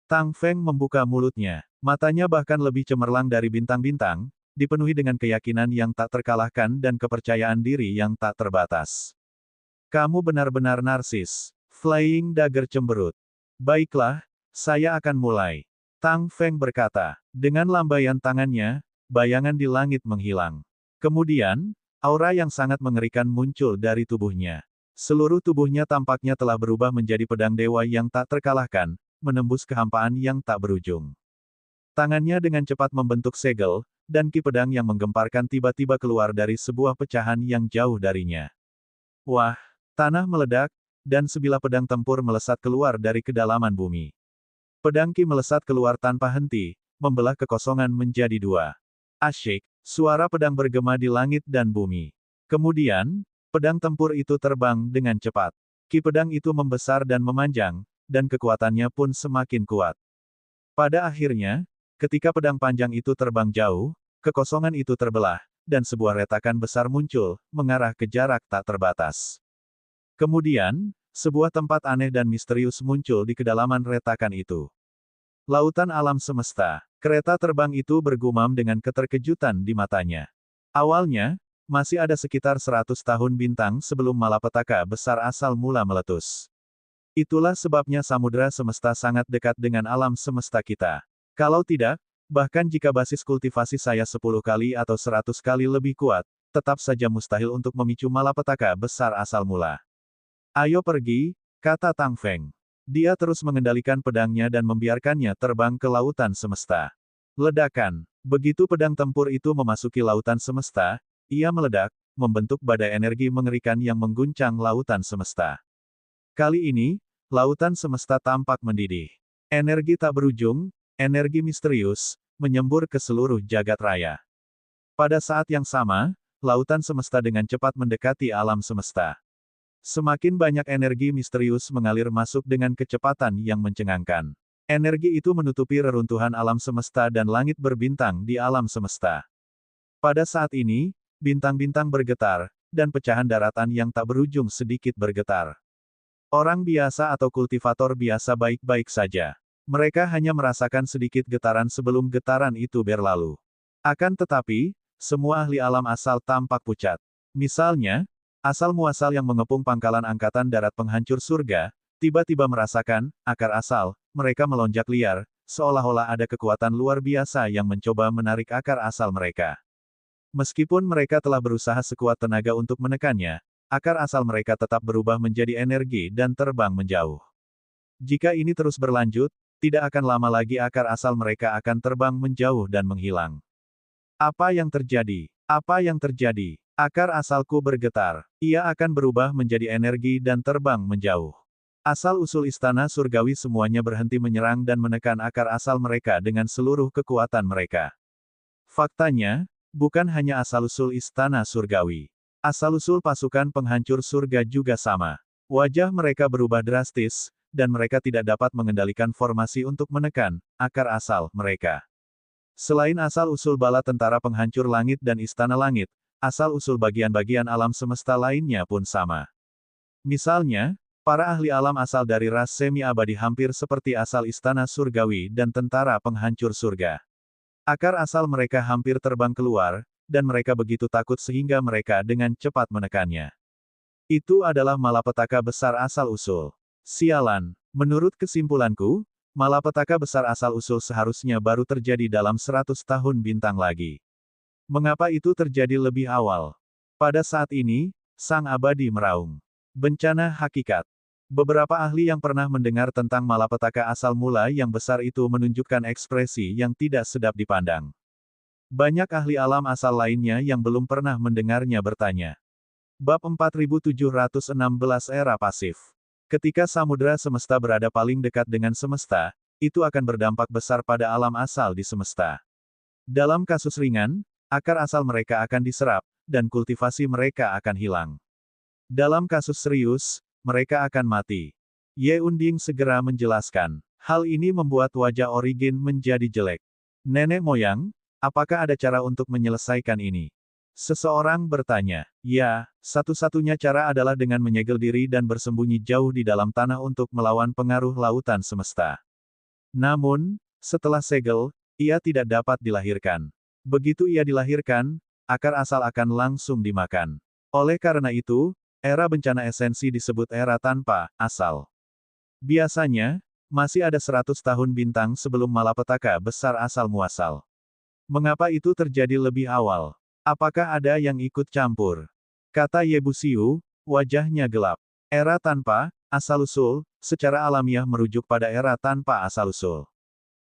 Tang Feng membuka mulutnya, matanya bahkan lebih cemerlang dari bintang-bintang, dipenuhi dengan keyakinan yang tak terkalahkan dan kepercayaan diri yang tak terbatas. Kamu benar-benar narsis. Flying Dagger cemberut. Baiklah, saya akan mulai. Tang Feng berkata. Dengan lambaian tangannya, bayangan di langit menghilang. Kemudian, aura yang sangat mengerikan muncul dari tubuhnya. Seluruh tubuhnya tampaknya telah berubah menjadi pedang dewa yang tak terkalahkan, menembus kehampaan yang tak berujung. Tangannya dengan cepat membentuk segel, dan ki pedang yang menggemparkan tiba-tiba keluar dari sebuah pecahan yang jauh darinya. Wah, tanah meledak, dan sebilah pedang tempur melesat keluar dari kedalaman bumi. Pedang ki melesat keluar tanpa henti, membelah kekosongan menjadi 2. Asyik, suara pedang bergema di langit dan bumi. Kemudian, pedang tempur itu terbang dengan cepat. Ki pedang itu membesar dan memanjang, dan kekuatannya pun semakin kuat. Pada akhirnya, ketika pedang panjang itu terbang jauh, kekosongan itu terbelah, dan sebuah retakan besar muncul, mengarah ke jarak tak terbatas. Kemudian, sebuah tempat aneh dan misterius muncul di kedalaman retakan itu. Lautan alam semesta. Kereta terbang itu bergumam dengan keterkejutan di matanya. Awalnya, masih ada sekitar 100 tahun bintang sebelum malapetaka besar asal mula meletus. Itulah sebabnya samudera semesta sangat dekat dengan alam semesta kita. Kalau tidak, bahkan jika basis kultivasi saya 10 kali atau 100 kali lebih kuat, tetap saja mustahil untuk memicu malapetaka besar asal mula. Ayo pergi, kata Tang Feng. Dia terus mengendalikan pedangnya dan membiarkannya terbang ke lautan semesta. Ledakan. Begitu pedang tempur itu memasuki lautan semesta, ia meledak, membentuk badai energi mengerikan yang mengguncang lautan semesta. Kali ini, lautan semesta tampak mendidih. Energi tak berujung, energi misterius, menyembur ke seluruh jagat raya. Pada saat yang sama, lautan semesta dengan cepat mendekati alam semesta. Semakin banyak energi misterius mengalir masuk dengan kecepatan yang mencengangkan. Energi itu menutupi reruntuhan alam semesta dan langit berbintang di alam semesta. Pada saat ini, bintang-bintang bergetar, dan pecahan daratan yang tak berujung sedikit bergetar. Orang biasa atau kultivator biasa baik-baik saja. Mereka hanya merasakan sedikit getaran sebelum getaran itu berlalu. Akan tetapi, semua ahli alam asal tampak pucat. Misalnya, asal-muasal yang mengepung pangkalan angkatan darat penghancur surga, Tiba-tiba merasakan, akar asal, mereka melonjak liar, seolah-olah ada kekuatan luar biasa yang mencoba menarik akar asal mereka. Meskipun mereka telah berusaha sekuat tenaga untuk menekannya, akar asal mereka tetap berubah menjadi energi dan terbang menjauh. Jika ini terus berlanjut, tidak akan lama lagi akar asal mereka akan terbang menjauh dan menghilang. Apa yang terjadi? Apa yang terjadi? Akar asalku bergetar. Ia akan berubah menjadi energi dan terbang menjauh. Asal-usul istana surgawi semuanya berhenti menyerang dan menekan akar asal mereka dengan seluruh kekuatan mereka. Faktanya, bukan hanya asal-usul istana surgawi. Asal-usul pasukan penghancur surga juga sama. Wajah mereka berubah drastis, dan mereka tidak dapat mengendalikan formasi untuk menekan akar asal mereka. Selain asal-usul bala tentara penghancur langit dan istana langit, asal-usul bagian-bagian alam semesta lainnya pun sama. Misalnya, para ahli alam asal dari ras semi-abadi hampir seperti asal istana surgawi dan tentara penghancur surga. Akar asal mereka hampir terbang keluar, dan mereka begitu takut sehingga mereka dengan cepat menekannya. Itu adalah malapetaka besar asal-usul. Sialan, menurut kesimpulanku, malapetaka besar asal-usul seharusnya baru terjadi dalam 100 tahun bintang lagi. Mengapa itu terjadi lebih awal? Pada saat ini, Sang Abadi meraung. Bencana hakikat. Beberapa ahli yang pernah mendengar tentang malapetaka asal mula yang besar itu menunjukkan ekspresi yang tidak sedap dipandang. Banyak ahli alam asal lainnya yang belum pernah mendengarnya bertanya. Bab 4716 Era Pasif. Ketika samudera semesta berada paling dekat dengan semesta, itu akan berdampak besar pada alam asal di semesta. Dalam kasus ringan, akar asal mereka akan diserap, dan kultivasi mereka akan hilang. Dalam kasus serius, mereka akan mati. Ye Unding segera menjelaskan. Hal ini membuat wajah Origin menjadi jelek. Nenek moyang, apakah ada cara untuk menyelesaikan ini? Seseorang bertanya. Ya, satu-satunya cara adalah dengan menyegel diri dan bersembunyi jauh di dalam tanah untuk melawan pengaruh lautan semesta. Namun, setelah segel, ia tidak dapat dilahirkan. Begitu ia dilahirkan, akar asal akan langsung dimakan. Oleh karena itu, era bencana esensi disebut era tanpa asal. Biasanya, masih ada 100 tahun bintang sebelum malapetaka besar asal muasal. Mengapa itu terjadi lebih awal? Apakah ada yang ikut campur? Kata Yebusiu, wajahnya gelap. Era tanpa asal-usul, secara alamiah merujuk pada era tanpa asal-usul.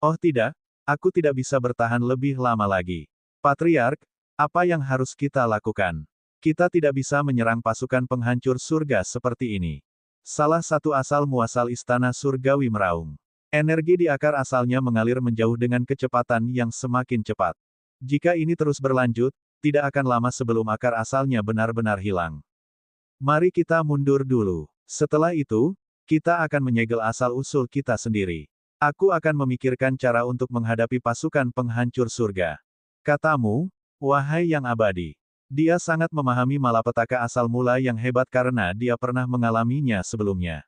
Oh tidak, aku tidak bisa bertahan lebih lama lagi. Patriark, apa yang harus kita lakukan? Kita tidak bisa menyerang pasukan penghancur surga seperti ini. Salah satu asal muasal istana surgawi meraung. Energi di akar asalnya mengalir menjauh dengan kecepatan yang semakin cepat. Jika ini terus berlanjut, tidak akan lama sebelum akar asalnya benar-benar hilang. Mari kita mundur dulu. Setelah itu, kita akan menyegel asal-usul kita sendiri. Aku akan memikirkan cara untuk menghadapi pasukan penghancur surga. Katamu, wahai yang abadi. Dia sangat memahami malapetaka asal mula yang hebat karena dia pernah mengalaminya sebelumnya.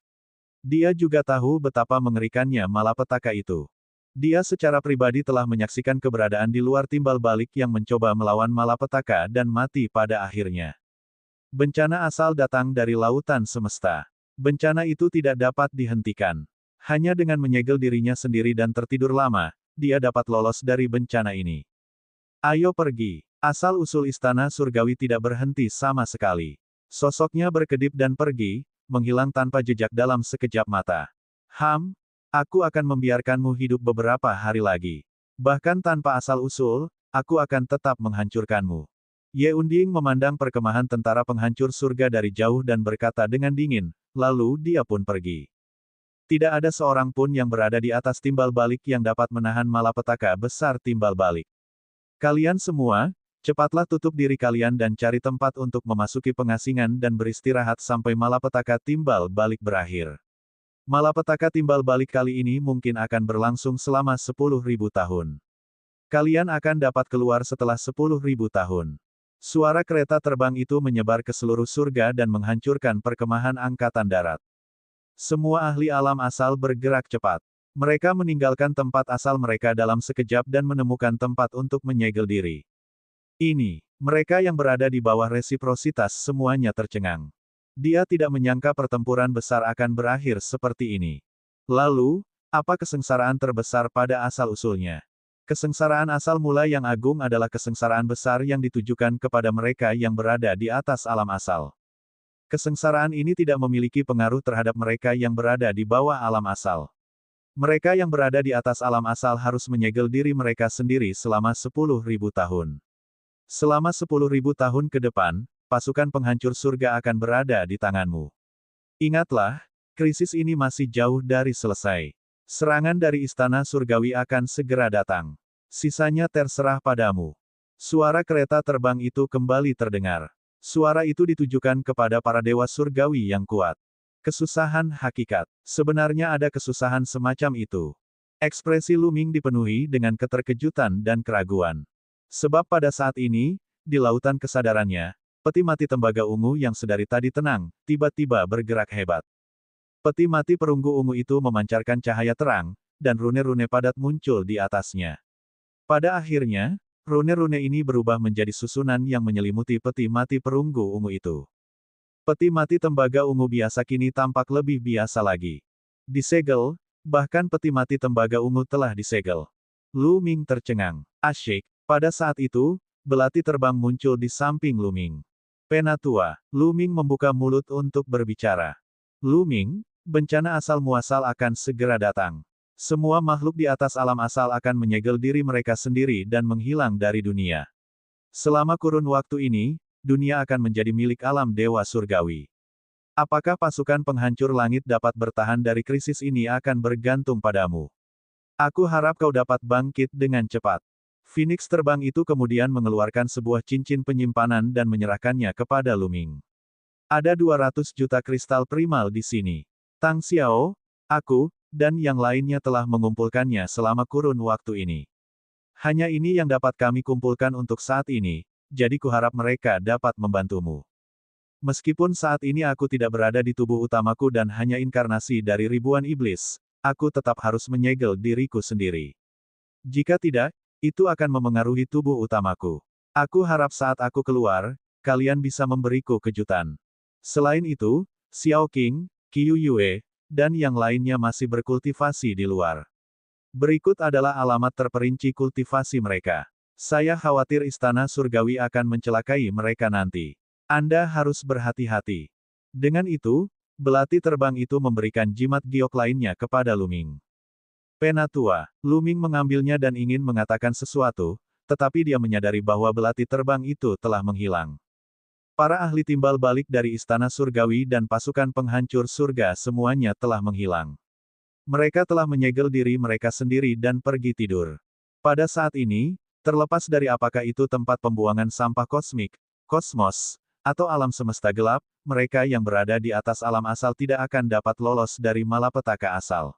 Dia juga tahu betapa mengerikannya malapetaka itu. Dia secara pribadi telah menyaksikan keberadaan di luar timbal balik yang mencoba melawan malapetaka dan mati pada akhirnya. Bencana asal datang dari lautan semesta. Bencana itu tidak dapat dihentikan. Hanya dengan menyegel dirinya sendiri dan tertidur lama, dia dapat lolos dari bencana ini. Ayo pergi. Asal-usul istana surgawi tidak berhenti sama sekali. Sosoknya berkedip dan pergi, menghilang tanpa jejak dalam sekejap mata. Aku akan membiarkanmu hidup beberapa hari lagi. Bahkan tanpa asal-usul, aku akan tetap menghancurkanmu. Ye Unding memandang perkemahan tentara penghancur surga dari jauh dan berkata dengan dingin, lalu dia pun pergi. Tidak ada seorang pun yang berada di atas timbal balik yang dapat menahan malapetaka besar timbal balik. Kalian semua, cepatlah tutup diri kalian dan cari tempat untuk memasuki pengasingan dan beristirahat sampai malapetaka timbal balik berakhir. Malapetaka timbal balik kali ini mungkin akan berlangsung selama 10.000 tahun. Kalian akan dapat keluar setelah 10.000 tahun. Suara kereta terbang itu menyebar ke seluruh surga dan menghancurkan perkemahan angkatan darat. Semua ahli alam asal bergerak cepat. Mereka meninggalkan tempat asal mereka dalam sekejap dan menemukan tempat untuk menyegel diri. Mereka yang berada di bawah resiprositas semuanya tercengang. Dia tidak menyangka pertempuran besar akan berakhir seperti ini. Lalu, apa kesengsaraan terbesar pada asal-usulnya? Kesengsaraan asal mula yang agung adalah kesengsaraan besar yang ditujukan kepada mereka yang berada di atas alam asal. Kesengsaraan ini tidak memiliki pengaruh terhadap mereka yang berada di bawah alam asal. Mereka yang berada di atas alam asal harus menyegel diri mereka sendiri selama 10.000 tahun. Selama 10.000 tahun ke depan, pasukan penghancur surga akan berada di tanganmu. Ingatlah, krisis ini masih jauh dari selesai. Serangan dari istana surgawi akan segera datang. Sisanya terserah padamu. Suara kereta terbang itu kembali terdengar. Suara itu ditujukan kepada para dewa surgawi yang kuat. Kesusahan hakikat. Sebenarnya ada kesusahan semacam itu. Ekspresi Lu Ming dipenuhi dengan keterkejutan dan keraguan. Sebab pada saat ini, di lautan kesadarannya, peti mati tembaga ungu yang sedari tadi tenang, tiba-tiba bergerak hebat. Peti mati perunggu ungu itu memancarkan cahaya terang, dan rune-rune padat muncul di atasnya. Pada akhirnya, rune-rune ini berubah menjadi susunan yang menyelimuti peti mati perunggu ungu itu. Peti mati tembaga ungu biasa kini tampak lebih biasa lagi. Disegel, bahkan peti mati tembaga ungu telah disegel. Lu Ming tercengang. Asyik. Pada saat itu, belati terbang muncul di samping Lu Ming. Penatua, Lu Ming membuka mulut untuk berbicara. Lu Ming, bencana asal muasal akan segera datang. Semua makhluk di atas alam asal akan menyegel diri mereka sendiri dan menghilang dari dunia. Selama kurun waktu ini, dunia akan menjadi milik alam dewa surgawi. Apakah pasukan penghancur langit dapat bertahan dari krisis ini akan bergantung padamu. Aku harap kau dapat bangkit dengan cepat. Phoenix terbang itu kemudian mengeluarkan sebuah cincin penyimpanan dan menyerahkannya kepada Lu Ming. Ada 200 juta kristal primal di sini. Tang Xiao, aku, dan yang lainnya telah mengumpulkannya selama kurun waktu ini. Hanya ini yang dapat kami kumpulkan untuk saat ini, jadi kuharap mereka dapat membantumu. Meskipun saat ini aku tidak berada di tubuh utamaku dan hanya inkarnasi dari ribuan iblis, aku tetap harus menyegel diriku sendiri. Jika tidak, itu akan memengaruhi tubuh utamaku. Aku harap saat aku keluar, kalian bisa memberiku kejutan. Selain itu, Xiao Qing, Qiu Yue, dan yang lainnya masih berkultivasi di luar. Berikut adalah alamat terperinci kultivasi mereka. Saya khawatir istana surgawi akan mencelakai mereka nanti. Anda harus berhati-hati. Dengan itu, belati terbang itu memberikan jimat giok lainnya kepada Lu Ming. Penatua, Lu Ming mengambilnya dan ingin mengatakan sesuatu, tetapi dia menyadari bahwa belati terbang itu telah menghilang. Para ahli timbal balik dari istana surgawi dan pasukan penghancur surga semuanya telah menghilang. Mereka telah menyegel diri mereka sendiri dan pergi tidur. Pada saat ini, terlepas dari apakah itu tempat pembuangan sampah kosmik, kosmos, atau alam semesta gelap, mereka yang berada di atas alam asal tidak akan dapat lolos dari malapetaka asal.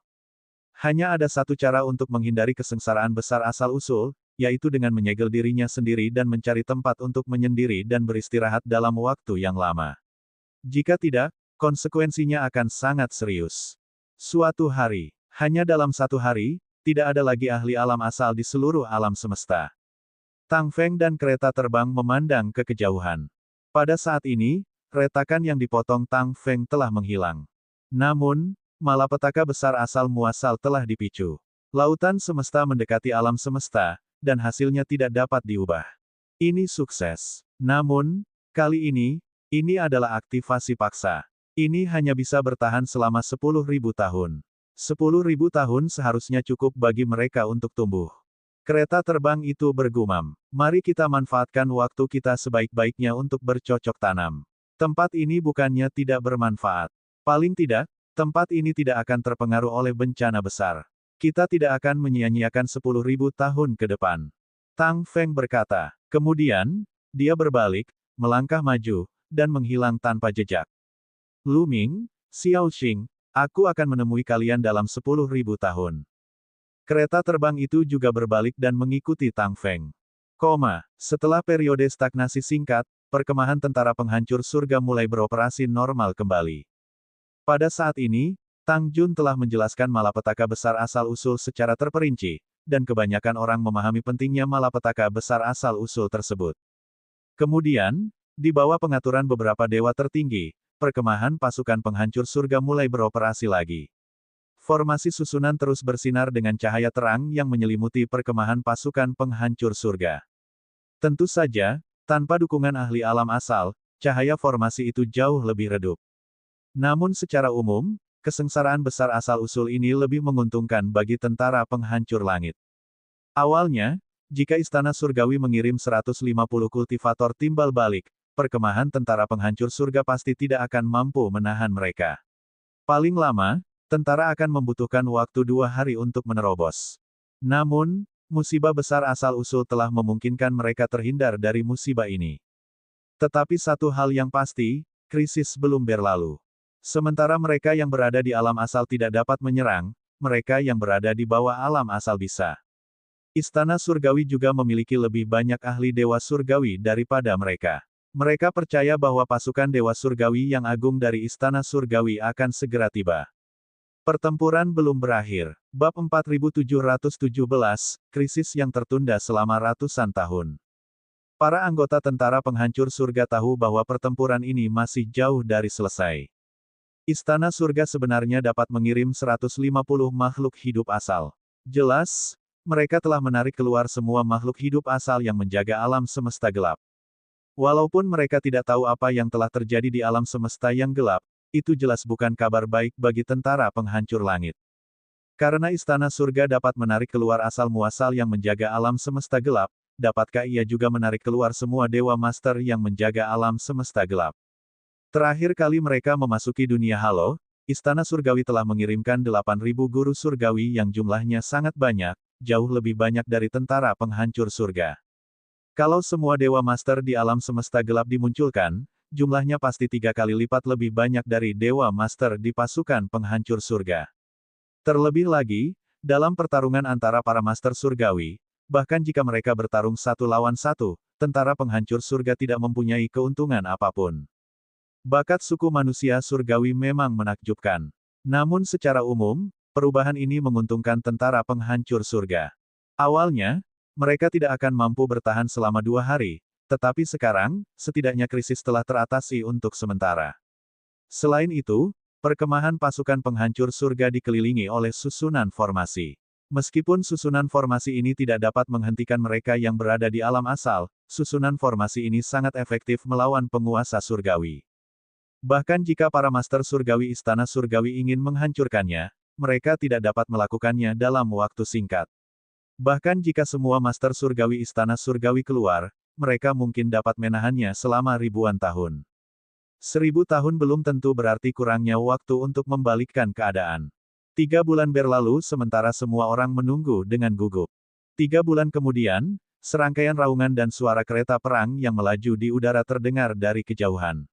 Hanya ada satu cara untuk menghindari kesengsaraan besar asal-usul, yaitu dengan menyegel dirinya sendiri dan mencari tempat untuk menyendiri dan beristirahat dalam waktu yang lama. Jika tidak, konsekuensinya akan sangat serius. Suatu hari, hanya dalam satu hari, tidak ada lagi ahli alam asal di seluruh alam semesta. Tang Feng dan kereta terbang memandang ke kejauhan. Pada saat ini, retakan yang dipotong Tang Feng telah menghilang. Namun, malapetaka besar asal muasal telah dipicu. Lautan semesta mendekati alam semesta, dan hasilnya tidak dapat diubah. Ini sukses. Namun, kali ini adalah aktivasi paksa. Ini hanya bisa bertahan selama 10.000 tahun. 10.000 tahun seharusnya cukup bagi mereka untuk tumbuh. Kereta terbang itu bergumam. Mari kita manfaatkan waktu kita sebaik-baiknya untuk bercocok tanam. Tempat ini bukannya tidak bermanfaat. Paling tidak, tempat ini tidak akan terpengaruh oleh bencana besar. Kita tidak akan menyia-nyiakan 10.000 tahun ke depan. Tang Feng berkata. Kemudian, dia berbalik, melangkah maju, dan menghilang tanpa jejak. Lu Ming, Xiao Xing, aku akan menemui kalian dalam 10.000 tahun. Kereta terbang itu juga berbalik dan mengikuti Tang Feng. Setelah periode stagnasi singkat, perkemahan tentara penghancur surga mulai beroperasi normal kembali. Pada saat ini, Tang Jun telah menjelaskan malapetaka besar asal-usul secara terperinci, dan kebanyakan orang memahami pentingnya malapetaka besar asal-usul tersebut. Kemudian, di bawah pengaturan beberapa dewa tertinggi, perkemahan pasukan penghancur surga mulai beroperasi lagi. Formasi susunan terus bersinar dengan cahaya terang yang menyelimuti perkemahan pasukan penghancur surga. Tentu saja, tanpa dukungan ahli alam asal, cahaya formasi itu jauh lebih redup. Namun secara umum, kesengsaraan besar asal-usul ini lebih menguntungkan bagi tentara penghancur langit. Awalnya, jika Istana Surgawi mengirim 150 kultivator timbal balik, perkemahan tentara penghancur surga pasti tidak akan mampu menahan mereka. Paling lama, tentara akan membutuhkan waktu 2 hari untuk menerobos. Namun, musibah besar asal-usul telah memungkinkan mereka terhindar dari musibah ini. Tetapi satu hal yang pasti, krisis belum berlalu. Sementara mereka yang berada di alam asal tidak dapat menyerang, mereka yang berada di bawah alam asal bisa. Istana Surgawi juga memiliki lebih banyak ahli Dewa Surgawi daripada mereka. Mereka percaya bahwa pasukan Dewa Surgawi yang agung dari Istana Surgawi akan segera tiba. Pertempuran belum berakhir. Bab 4717, Krisis yang tertunda selama ratusan tahun. Para anggota tentara penghancur surga tahu bahwa pertempuran ini masih jauh dari selesai. Istana surga sebenarnya dapat mengirim 150 makhluk hidup asal. Jelas, mereka telah menarik keluar semua makhluk hidup asal yang menjaga alam semesta gelap. Walaupun mereka tidak tahu apa yang telah terjadi di alam semesta yang gelap, itu jelas bukan kabar baik bagi tentara penghancur langit. Karena istana surga dapat menarik keluar asal muasal yang menjaga alam semesta gelap, dapatkah ia juga menarik keluar semua dewa master yang menjaga alam semesta gelap? Terakhir kali mereka memasuki dunia halo, istana surgawi telah mengirimkan 8.000 guru surgawi yang jumlahnya sangat banyak, jauh lebih banyak dari tentara penghancur surga. Kalau semua dewa master di alam semesta gelap dimunculkan, jumlahnya pasti 3 kali lipat lebih banyak dari dewa master di pasukan penghancur surga. Terlebih lagi, dalam pertarungan antara para master surgawi, bahkan jika mereka bertarung 1 lawan 1, tentara penghancur surga tidak mempunyai keuntungan apapun. Bakat suku manusia surgawi memang menakjubkan. Namun secara umum, perubahan ini menguntungkan tentara penghancur surga. Awalnya, mereka tidak akan mampu bertahan selama 2 hari, tetapi sekarang, setidaknya krisis telah teratasi untuk sementara. Selain itu, perkemahan pasukan penghancur surga dikelilingi oleh susunan formasi. Meskipun susunan formasi ini tidak dapat menghentikan mereka yang berada di alam asal, susunan formasi ini sangat efektif melawan penguasa surgawi. Bahkan jika para master surgawi istana surgawi ingin menghancurkannya, mereka tidak dapat melakukannya dalam waktu singkat. Bahkan jika semua master surgawi istana surgawi keluar, mereka mungkin dapat menahannya selama ribuan tahun. 1000 tahun belum tentu berarti kurangnya waktu untuk membalikkan keadaan. 3 bulan berlalu sementara semua orang menunggu dengan gugup. 3 bulan kemudian, serangkaian raungan dan suara kereta perang yang melaju di udara terdengar dari kejauhan.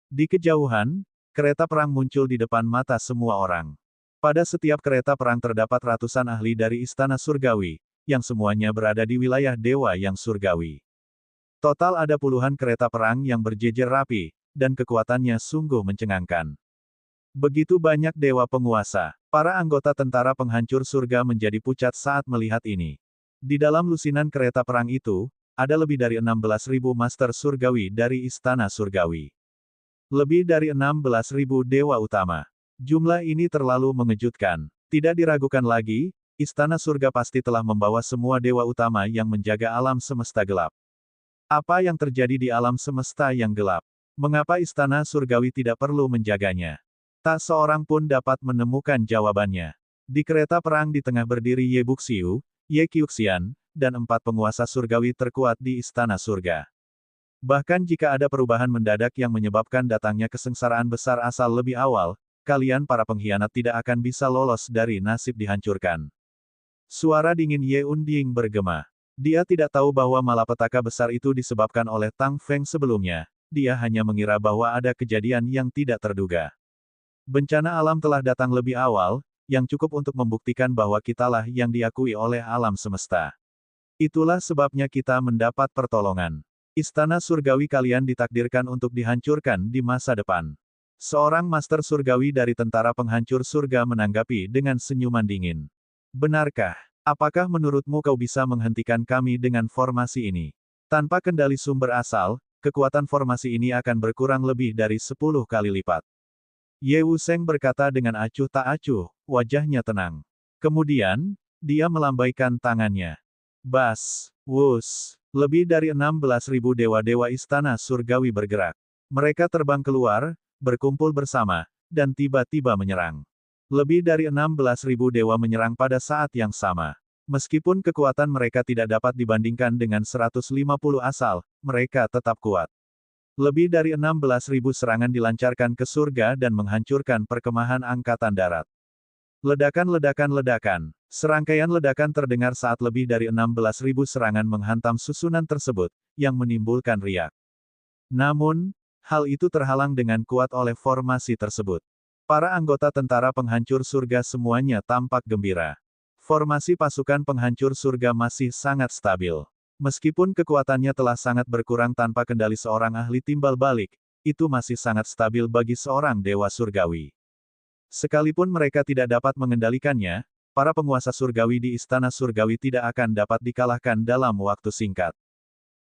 Di kejauhan, kereta perang muncul di depan mata semua orang. Pada setiap kereta perang terdapat ratusan ahli dari istana surgawi, yang semuanya berada di wilayah dewa yang surgawi. Total ada puluhan kereta perang yang berjejer rapi, dan kekuatannya sungguh mencengangkan. Begitu banyak dewa penguasa, para anggota tentara penghancur surga menjadi pucat saat melihat ini. Di dalam lusinan kereta perang itu, ada lebih dari 16.000 master surgawi dari istana surgawi. Lebih dari 16.000 dewa utama. Jumlah ini terlalu mengejutkan. Tidak diragukan lagi, istana surga pasti telah membawa semua dewa utama yang menjaga alam semesta gelap. Apa yang terjadi di alam semesta yang gelap? Mengapa istana surgawi tidak perlu menjaganya? Tak seorang pun dapat menemukan jawabannya. Di kereta perang di tengah berdiri Ye Buxiu, Ye Qiuxian, dan 4 penguasa surgawi terkuat di istana surga. Bahkan jika ada perubahan mendadak yang menyebabkan datangnya kesengsaraan besar asal lebih awal, kalian para pengkhianat tidak akan bisa lolos dari nasib dihancurkan. Suara dingin Ye Unding bergema. Dia tidak tahu bahwa malapetaka besar itu disebabkan oleh Tang Feng sebelumnya, dia hanya mengira bahwa ada kejadian yang tidak terduga. Bencana alam telah datang lebih awal, yang cukup untuk membuktikan bahwa kitalah yang diakui oleh alam semesta. Itulah sebabnya kita mendapat pertolongan. Istana surgawi kalian ditakdirkan untuk dihancurkan di masa depan. Seorang master surgawi dari tentara penghancur surga menanggapi dengan senyuman dingin. Benarkah? Apakah menurutmu kau bisa menghentikan kami dengan formasi ini? Tanpa kendali sumber asal, kekuatan formasi ini akan berkurang lebih dari 10 kali lipat. Ye Wusheng berkata dengan acuh tak acuh, wajahnya tenang. Kemudian, dia melambaikan tangannya. Bas, wus, lebih dari 16.000 dewa-dewa istana surgawi bergerak. Mereka terbang keluar, berkumpul bersama, dan tiba-tiba menyerang. Lebih dari 16.000 dewa menyerang pada saat yang sama. Meskipun kekuatan mereka tidak dapat dibandingkan dengan 150 asal, mereka tetap kuat. Lebih dari 16.000 serangan dilancarkan ke surga dan menghancurkan perkemahan angkatan darat. Ledakan-ledakan-ledakan. Serangkaian ledakan terdengar saat lebih dari 16.000 serangan menghantam susunan tersebut, yang menimbulkan riak. Namun, hal itu terhalang dengan kuat oleh formasi tersebut. Para anggota tentara penghancur surga semuanya tampak gembira. Formasi pasukan penghancur surga masih sangat stabil. Meskipun kekuatannya telah sangat berkurang tanpa kendali seorang ahli timbal balik, itu masih sangat stabil bagi seorang dewa surgawi. Sekalipun mereka tidak dapat mengendalikannya, para penguasa surgawi di istana surgawi tidak akan dapat dikalahkan dalam waktu singkat.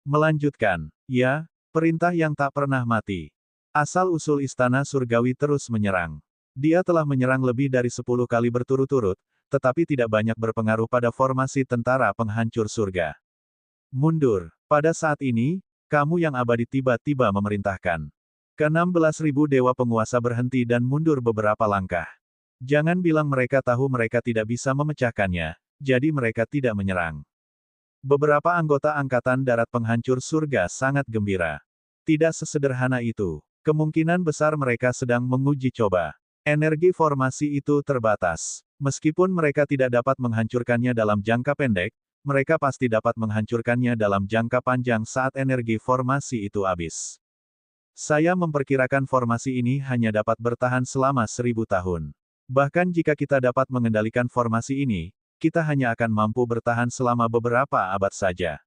Melanjutkan, ya, perintah yang tak pernah mati. Asal-usul istana surgawi terus menyerang. Dia telah menyerang lebih dari 10 kali berturut-turut, tetapi tidak banyak berpengaruh pada formasi tentara penghancur surga. Mundur. Pada saat ini, kamu yang abadi tiba-tiba memerintahkan. Ke-16.000 dewa penguasa berhenti dan mundur beberapa langkah. Jangan bilang mereka tahu mereka tidak bisa memecahkannya, jadi mereka tidak menyerang. Beberapa anggota angkatan darat penghancur surga sangat gembira. Tidak sesederhana itu. Kemungkinan besar mereka sedang menguji coba. Energi formasi itu terbatas. Meskipun mereka tidak dapat menghancurkannya dalam jangka pendek, mereka pasti dapat menghancurkannya dalam jangka panjang saat energi formasi itu habis. Saya memperkirakan formasi ini hanya dapat bertahan selama 1000 tahun. Bahkan jika kita dapat mengendalikan formasi ini, kita hanya akan mampu bertahan selama beberapa abad saja.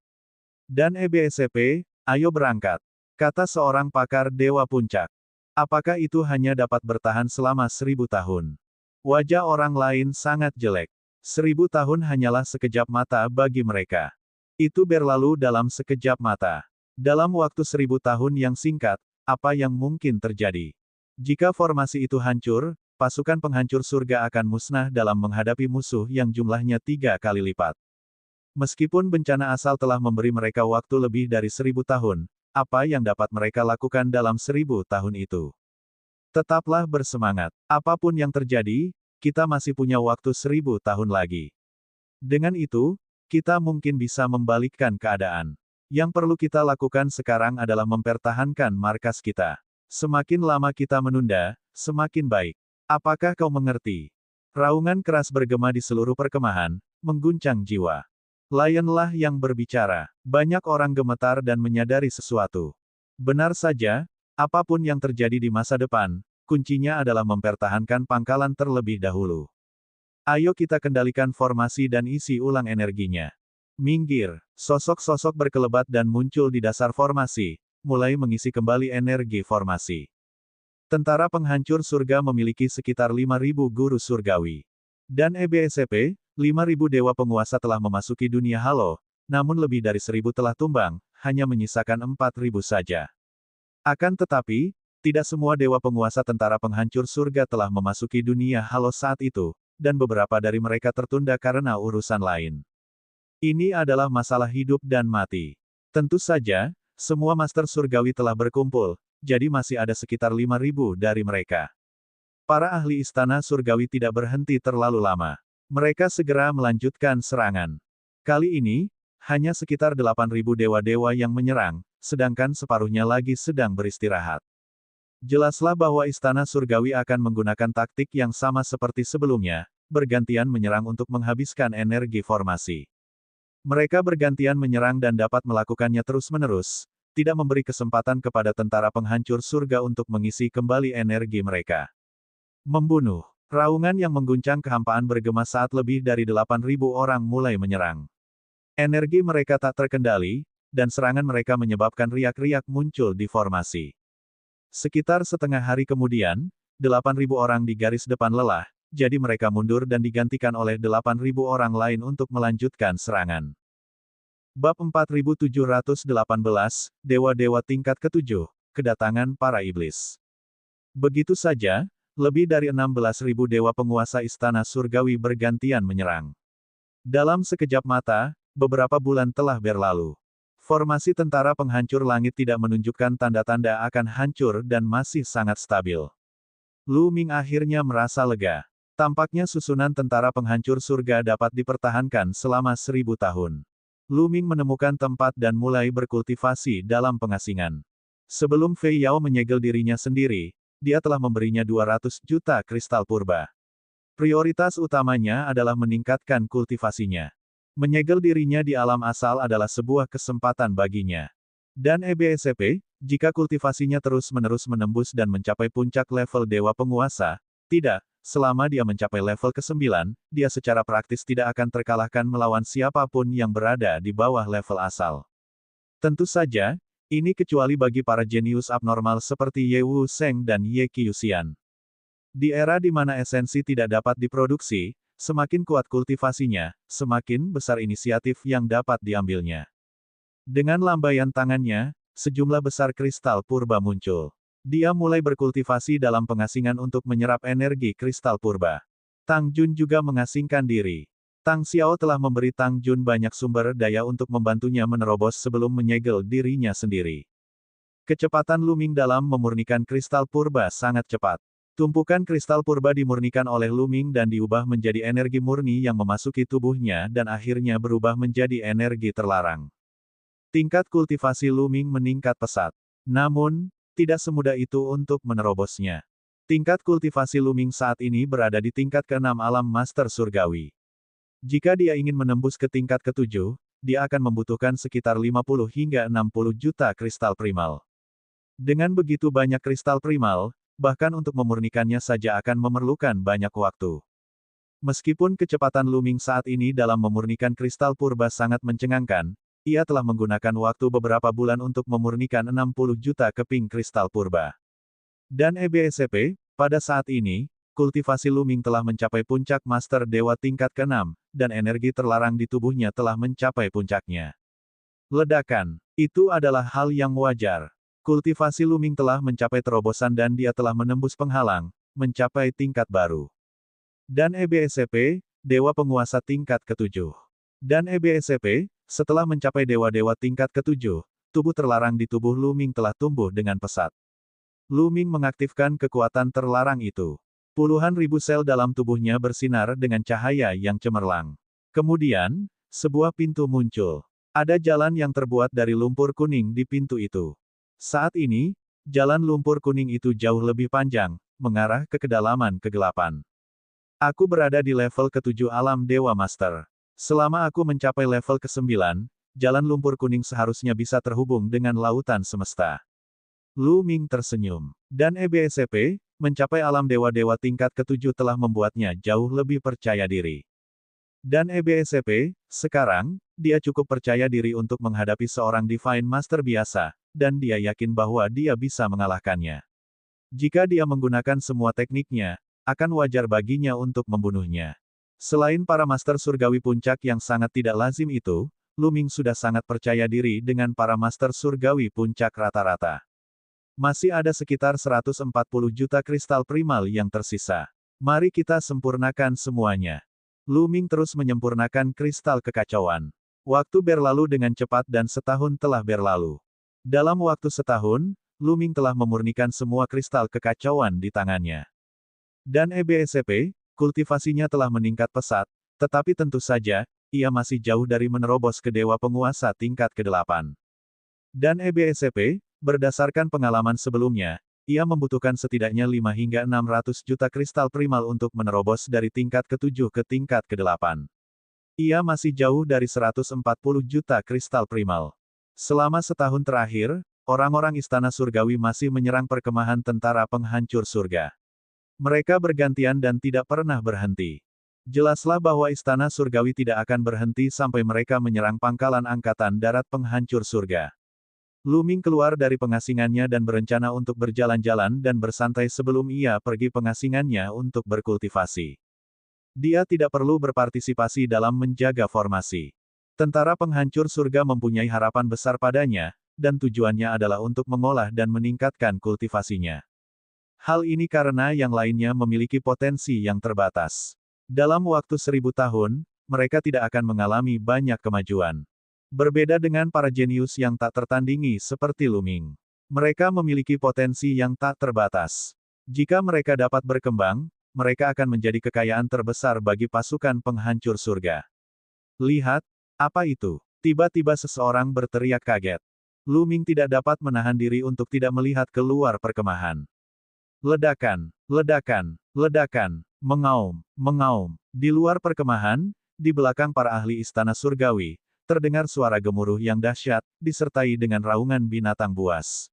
Dan EBSCP, ayo berangkat, kata seorang pakar Dewa Puncak. Apakah itu hanya dapat bertahan selama 1000 tahun? Wajah orang lain sangat jelek. 1000 tahun hanyalah sekejap mata bagi mereka. Itu berlalu dalam sekejap mata. Dalam waktu 1000 tahun yang singkat, apa yang mungkin terjadi? Jika formasi itu hancur, pasukan penghancur surga akan musnah dalam menghadapi musuh yang jumlahnya 3 kali lipat. Meskipun bencana asal telah memberi mereka waktu lebih dari 1000 tahun, apa yang dapat mereka lakukan dalam 1000 tahun itu? Tetaplah bersemangat. Apapun yang terjadi, kita masih punya waktu 1000 tahun lagi. Dengan itu, kita mungkin bisa membalikkan keadaan. Yang perlu kita lakukan sekarang adalah mempertahankan markas kita. Semakin lama kita menunda, semakin baik. Apakah kau mengerti? Raungan keras bergema di seluruh perkemahan, mengguncang jiwa. Lionlah yang berbicara. Banyak orang gemetar dan menyadari sesuatu. Benar saja, apapun yang terjadi di masa depan, kuncinya adalah mempertahankan pangkalan terlebih dahulu. Ayo kita kendalikan formasi dan isi ulang energinya. Minggir, sosok-sosok berkelebat dan muncul di dasar formasi, mulai mengisi kembali energi formasi. Tentara penghancur surga memiliki sekitar 5.000 guru surgawi. Dan EBSCP, 5.000 dewa penguasa telah memasuki dunia halo, namun lebih dari 1.000 telah tumbang, hanya menyisakan 4.000 saja. Akan tetapi, tidak semua dewa penguasa tentara penghancur surga telah memasuki dunia halo saat itu, dan beberapa dari mereka tertunda karena urusan lain. Ini adalah masalah hidup dan mati. Tentu saja, semua master surgawi telah berkumpul, jadi masih ada sekitar 5.000 dari mereka. Para ahli istana surgawi tidak berhenti terlalu lama. Mereka segera melanjutkan serangan. Kali ini, hanya sekitar 8.000 dewa-dewa yang menyerang, sedangkan separuhnya lagi sedang beristirahat. Jelaslah bahwa istana surgawi akan menggunakan taktik yang sama seperti sebelumnya, bergantian menyerang untuk menghabiskan energi formasi. Mereka bergantian menyerang dan dapat melakukannya terus-menerus, tidak memberi kesempatan kepada tentara penghancur surga untuk mengisi kembali energi mereka. Membunuh. Raungan yang mengguncang kehampaan bergema saat lebih dari 8.000 orang mulai menyerang. Energi mereka tak terkendali, dan serangan mereka menyebabkan riak-riak muncul di formasi. Sekitar setengah hari kemudian, 8.000 orang di garis depan lelah, jadi mereka mundur dan digantikan oleh 8.000 orang lain untuk melanjutkan serangan. Bab 4718, Dewa-Dewa tingkat ketujuh, kedatangan para iblis. Begitu saja, lebih dari 16.000 dewa penguasa istana surgawi bergantian menyerang. Dalam sekejap mata, beberapa bulan telah berlalu. Formasi tentara penghancur langit tidak menunjukkan tanda-tanda akan hancur dan masih sangat stabil. Lu Ming akhirnya merasa lega. Tampaknya susunan tentara penghancur surga dapat dipertahankan selama 1000 tahun. Lu Ming menemukan tempat dan mulai berkultivasi dalam pengasingan. Sebelum Fei Yao menyegel dirinya sendiri, dia telah memberinya 200 juta kristal purba. Prioritas utamanya adalah meningkatkan kultivasinya. Menyegel dirinya di alam asal adalah sebuah kesempatan baginya. Dan EBSP, jika kultivasinya terus-menerus menembus dan mencapai puncak level dewa penguasa, tidak, selama dia mencapai level ke-9, dia secara praktis tidak akan terkalahkan melawan siapapun yang berada di bawah level asal. Tentu saja, ini kecuali bagi para jenius abnormal seperti Ye Wu Seng dan Ye Qiuxian. Di era di mana esensi tidak dapat diproduksi, semakin kuat kultivasinya, semakin besar inisiatif yang dapat diambilnya. Dengan lambaian tangannya, sejumlah besar kristal purba muncul. Dia mulai berkultivasi dalam pengasingan untuk menyerap energi kristal purba. Tang Jun juga mengasingkan diri. Tang Xiao telah memberi Tang Jun banyak sumber daya untuk membantunya menerobos sebelum menyegel dirinya sendiri. Kecepatan Lu Ming dalam memurnikan kristal purba sangat cepat. Tumpukan kristal purba dimurnikan oleh Lu Ming dan diubah menjadi energi murni yang memasuki tubuhnya dan akhirnya berubah menjadi energi terlarang. Tingkat kultivasi Lu Ming meningkat pesat. Namun, tidak semudah itu untuk menerobosnya. Tingkat kultivasi Lu Ming saat ini berada di tingkat ke-6 alam master surgawi. Jika dia ingin menembus ke tingkat ke-7, dia akan membutuhkan sekitar 50 hingga 60 juta kristal primal. Dengan begitu banyak kristal primal, bahkan untuk memurnikannya saja akan memerlukan banyak waktu. Meskipun kecepatan Lu Ming saat ini dalam memurnikan kristal purba sangat mencengangkan, ia telah menggunakan waktu beberapa bulan untuk memurnikan 60 juta keping kristal purba. Dan EBSP, pada saat ini, kultivasi Lu Ming telah mencapai puncak master dewa tingkat ke-6, dan energi terlarang di tubuhnya telah mencapai puncaknya. Ledakan. Itu adalah hal yang wajar. Kultivasi Lu Ming telah mencapai terobosan dan dia telah menembus penghalang, mencapai tingkat baru. Dan EBSP, dewa penguasa tingkat ke-7. Dan EBSP, setelah mencapai dewa-dewa tingkat ke-7, tubuh terlarang di tubuh Lu Ming telah tumbuh dengan pesat. Lu Ming mengaktifkan kekuatan terlarang itu. Puluhan ribu sel dalam tubuhnya bersinar dengan cahaya yang cemerlang. Kemudian, sebuah pintu muncul. Ada jalan yang terbuat dari lumpur kuning di pintu itu. Saat ini, jalan lumpur kuning itu jauh lebih panjang, mengarah ke kedalaman kegelapan. Aku berada di level ke-7 alam Dewa Master. Selama aku mencapai level ke-9, jalan lumpur kuning seharusnya bisa terhubung dengan lautan semesta. Lu Ming tersenyum. Dan EBSP, mencapai alam dewa-dewa tingkat ke-7 telah membuatnya jauh lebih percaya diri. Dan EBSP, sekarang, dia cukup percaya diri untuk menghadapi seorang Divine Master biasa, dan dia yakin bahwa dia bisa mengalahkannya. Jika dia menggunakan semua tekniknya, akan wajar baginya untuk membunuhnya. Selain para master surgawi puncak yang sangat tidak lazim itu, Lu Ming sudah sangat percaya diri dengan para master surgawi puncak rata-rata. Masih ada sekitar 140 juta kristal primal yang tersisa. Mari kita sempurnakan semuanya. Lu Ming terus menyempurnakan kristal kekacauan. Waktu berlalu dengan cepat dan setahun telah berlalu. Dalam waktu setahun, Lu Ming telah memurnikan semua kristal kekacauan di tangannya. Dan EBSP, kultivasinya telah meningkat pesat, tetapi tentu saja, ia masih jauh dari menerobos ke dewa penguasa tingkat ke-8. Dan EBSP, berdasarkan pengalaman sebelumnya, ia membutuhkan setidaknya 5 hingga 600 juta kristal primal untuk menerobos dari tingkat ke-7 ke tingkat ke-8. Ia masih jauh dari 140 juta kristal primal. Selama setahun terakhir, orang-orang istana surgawi masih menyerang perkemahan tentara penghancur surga. Mereka bergantian dan tidak pernah berhenti. Jelaslah bahwa istana surgawi tidak akan berhenti sampai mereka menyerang pangkalan angkatan darat penghancur surga. Lu Ming keluar dari pengasingannya dan berencana untuk berjalan-jalan dan bersantai sebelum ia pergi pengasingannya untuk berkultivasi. Dia tidak perlu berpartisipasi dalam menjaga formasi. Tentara penghancur surga mempunyai harapan besar padanya, dan tujuannya adalah untuk mengolah dan meningkatkan kultivasinya. Hal ini karena yang lainnya memiliki potensi yang terbatas. Dalam waktu 1000 tahun, mereka tidak akan mengalami banyak kemajuan. Berbeda dengan para jenius yang tak tertandingi seperti Lu Ming. Mereka memiliki potensi yang tak terbatas. Jika mereka dapat berkembang, mereka akan menjadi kekayaan terbesar bagi pasukan penghancur surga. Lihat, apa itu? Tiba-tiba seseorang berteriak kaget. Lu Ming tidak dapat menahan diri untuk tidak melihat keluar perkemahan. Ledakan, ledakan, ledakan, mengaum, mengaum. Di luar perkemahan, di belakang para ahli istana surgawi, terdengar suara gemuruh yang dahsyat, disertai dengan raungan binatang buas.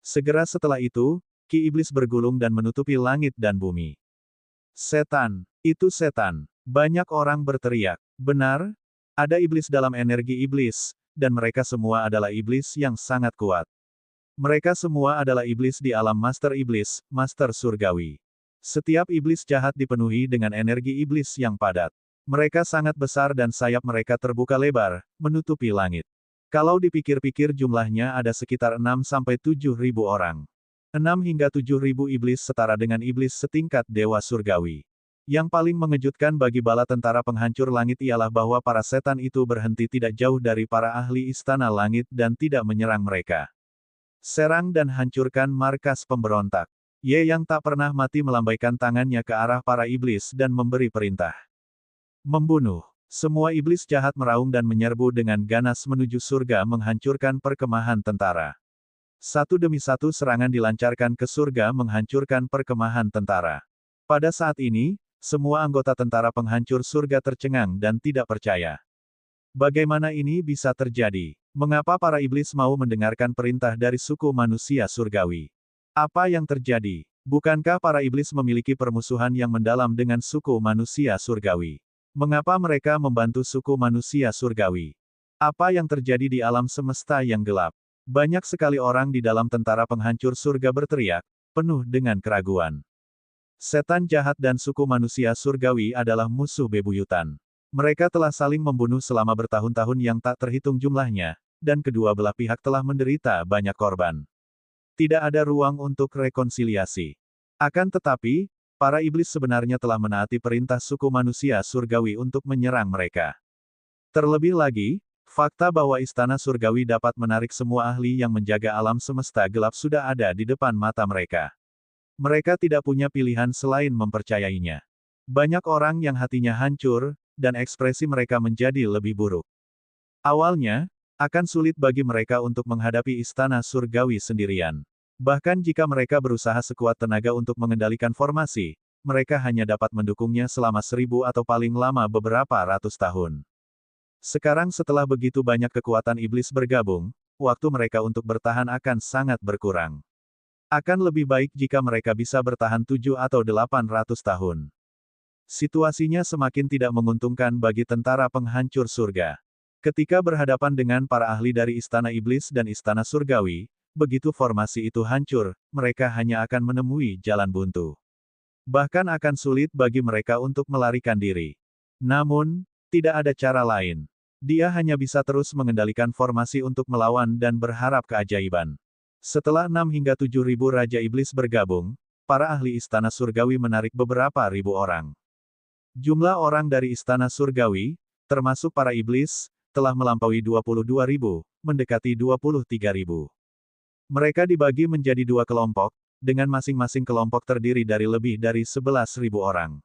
Segera setelah itu, Ki Iblis bergulung dan menutupi langit dan bumi. Setan, itu setan. Banyak orang berteriak. Benar, ada iblis dalam energi iblis, dan mereka semua adalah iblis yang sangat kuat. Mereka semua adalah iblis di alam Master Iblis, Master Surgawi. Setiap iblis jahat dipenuhi dengan energi iblis yang padat. Mereka sangat besar dan sayap mereka terbuka lebar, menutupi langit. Kalau dipikir-pikir jumlahnya ada sekitar 6-7 ribu orang. 6 hingga 7 ribu iblis setara dengan iblis setingkat Dewa Surgawi. Yang paling mengejutkan bagi bala tentara penghancur langit ialah bahwa para setan itu berhenti tidak jauh dari para ahli istana langit dan tidak menyerang mereka. Serang dan hancurkan markas pemberontak. Ye yang tak pernah mati melambaikan tangannya ke arah para iblis dan memberi perintah. Membunuh. Semua iblis jahat meraung dan menyerbu dengan ganas menuju surga menghancurkan perkemahan tentara. Satu demi satu serangan dilancarkan ke surga menghancurkan perkemahan tentara. Pada saat ini, semua anggota tentara penghancur surga tercengang dan tidak percaya. Bagaimana ini bisa terjadi? Mengapa para iblis mau mendengarkan perintah dari suku manusia surgawi? Apa yang terjadi? Bukankah para iblis memiliki permusuhan yang mendalam dengan suku manusia surgawi? Mengapa mereka membantu suku manusia surgawi? Apa yang terjadi di alam semesta yang gelap? Banyak sekali orang di dalam tentara penghancur surga berteriak, penuh dengan keraguan. Setan jahat dan suku manusia surgawi adalah musuh bebuyutan. Mereka telah saling membunuh selama bertahun-tahun yang tak terhitung jumlahnya, dan kedua belah pihak telah menderita banyak korban. Tidak ada ruang untuk rekonsiliasi. Akan tetapi, para iblis sebenarnya telah menaati perintah suku manusia surgawi untuk menyerang mereka. Terlebih lagi, fakta bahwa istana surgawi dapat menarik semua ahli yang menjaga alam semesta gelap sudah ada di depan mata mereka. Mereka tidak punya pilihan selain mempercayainya. Banyak orang yang hatinya hancur, dan ekspresi mereka menjadi lebih buruk. Awalnya, akan sulit bagi mereka untuk menghadapi istana surgawi sendirian. Bahkan jika mereka berusaha sekuat tenaga untuk mengendalikan formasi, mereka hanya dapat mendukungnya selama 1000 atau paling lama beberapa ratus tahun. Sekarang setelah begitu banyak kekuatan iblis bergabung, waktu mereka untuk bertahan akan sangat berkurang. Akan lebih baik jika mereka bisa bertahan 7 atau 800 tahun. Situasinya semakin tidak menguntungkan bagi tentara penghancur surga. Ketika berhadapan dengan para ahli dari istana iblis dan istana surgawi, begitu formasi itu hancur, mereka hanya akan menemui jalan buntu. Bahkan akan sulit bagi mereka untuk melarikan diri. Namun, tidak ada cara lain. Dia hanya bisa terus mengendalikan formasi untuk melawan dan berharap keajaiban. Setelah 6 hingga 7 ribu Raja Iblis bergabung, para ahli istana surgawi menarik beberapa ribu orang. Jumlah orang dari istana surgawi, termasuk para iblis, telah melampaui 22.000, mendekati 23.000. Mereka dibagi menjadi 2 kelompok, dengan masing-masing kelompok terdiri dari lebih dari 11.000 orang.